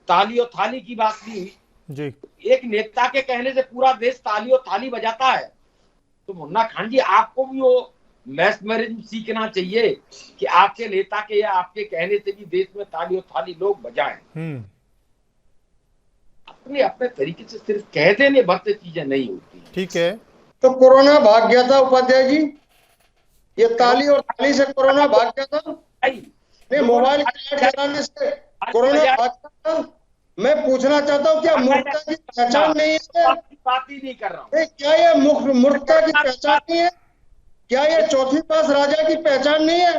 ताली और थाली की बात नहीं हुई जी। एक नेता के कहने से पूरा देश ताली और थाली बजाता है। तो मुन्ना खान जी, आपको भी वो मैथमेटिज्म सीखना चाहिए कि आपके नेता के या आपके कहने से भी देश में ताली और थाली लोग बजाएं। अपने अपने तरीके से सिर्फ कह देने भर से चीजें नहीं होती। ठीक है, तो कोरोना भाग गया था उपाध्याय जी, ये ताली और थाली से कोरोना भाग गया था। नहीं, मोबाइल चलाने से कोरोना भाग्य, मैं पूछना चाहता हूँ क्या मूर्खता की पहचान नहीं है? बात ही नहीं कर रहा हूँ। नहीं, क्या ये मूर्खता की पहचान नहीं है? क्या ये चौथी पास राजा की पहचान नहीं है?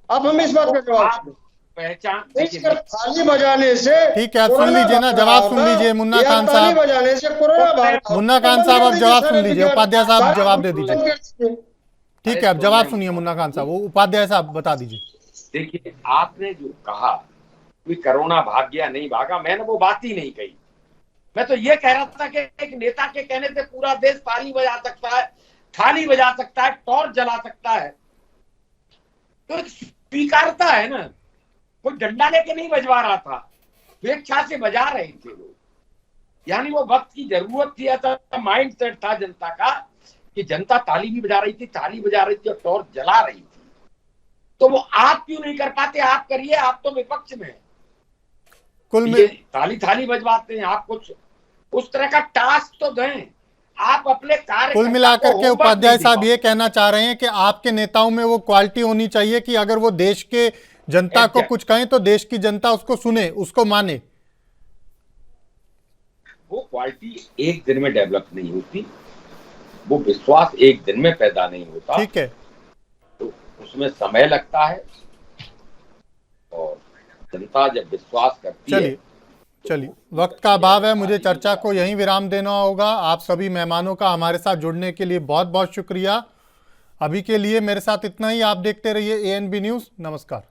अब हम इस बात का जवाब दें। पहचान सिर्फ थाली बजाने से ठीक है, आप सुन लीजिए ना, जवाब सुन लीजिए मुन्ना खान साहब। ताली बजाने से कोरोना भागा। मुन्ना खान साहब अब जवाब सुन लीजिए, उपाध्याय साहब जवाब दे दीजिए। ठीक है, अब जवाब सुनिए मुन्ना खान साहब, वो उपाध्याय साहब बता दीजिए। देखिए, आपने जो कहा कि कोरोना भाग गया, नहीं भागा, मैंने वो बात ही नहीं कही। मैं तो ये कह रहा था कि एक नेता के कहने से पूरा देश ताली बजा सकता है, थाली बजा सकता है, टॉर्च जला सकता है, तो एक स्वीकारता है ना। कोई डंडा लेके नहीं बजवा रहा था, स्वेच्छा से बजा रहे थे लोग। यानी वो वक्त की जरूरत थी, ऐसा माइंड सेट था जनता का कि जनता ताली भी बजा रही थी, थाली बजा रही थी और टॉर्च जला रही थी। तो वो आप क्यों नहीं कर पाते? आप करिए, आप तो विपक्ष में हैं। कुल ये ताली थाली बजवाते हैं, आप कुछ उस तरह का टास्क तो दें। आप अपने कार्य कुल मिलाकर के उपाध्याय साहब ये कहना चाह रहे हैं कि आपके नेताओं में वो क्वालिटी होनी चाहिए कि अगर वो देश के जनता को कुछ कहें तो देश की जनता उसको सुने, उसको माने। वो क्वालिटी एक दिन में डेवलप नहीं होती, वो विश्वास एक दिन में पैदा नहीं होता। ठीक है, तो उसमें समय लगता है और जनता जब विश्वास करती है। चलिए, वक्त का अभाव है, मुझे चर्चा को यहीं विराम देना होगा। आप सभी मेहमानों का हमारे साथ जुड़ने के लिए बहुत बहुत शुक्रिया। अभी के लिए मेरे साथ इतना ही। आप देखते रहिए ANB न्यूज़। नमस्कार।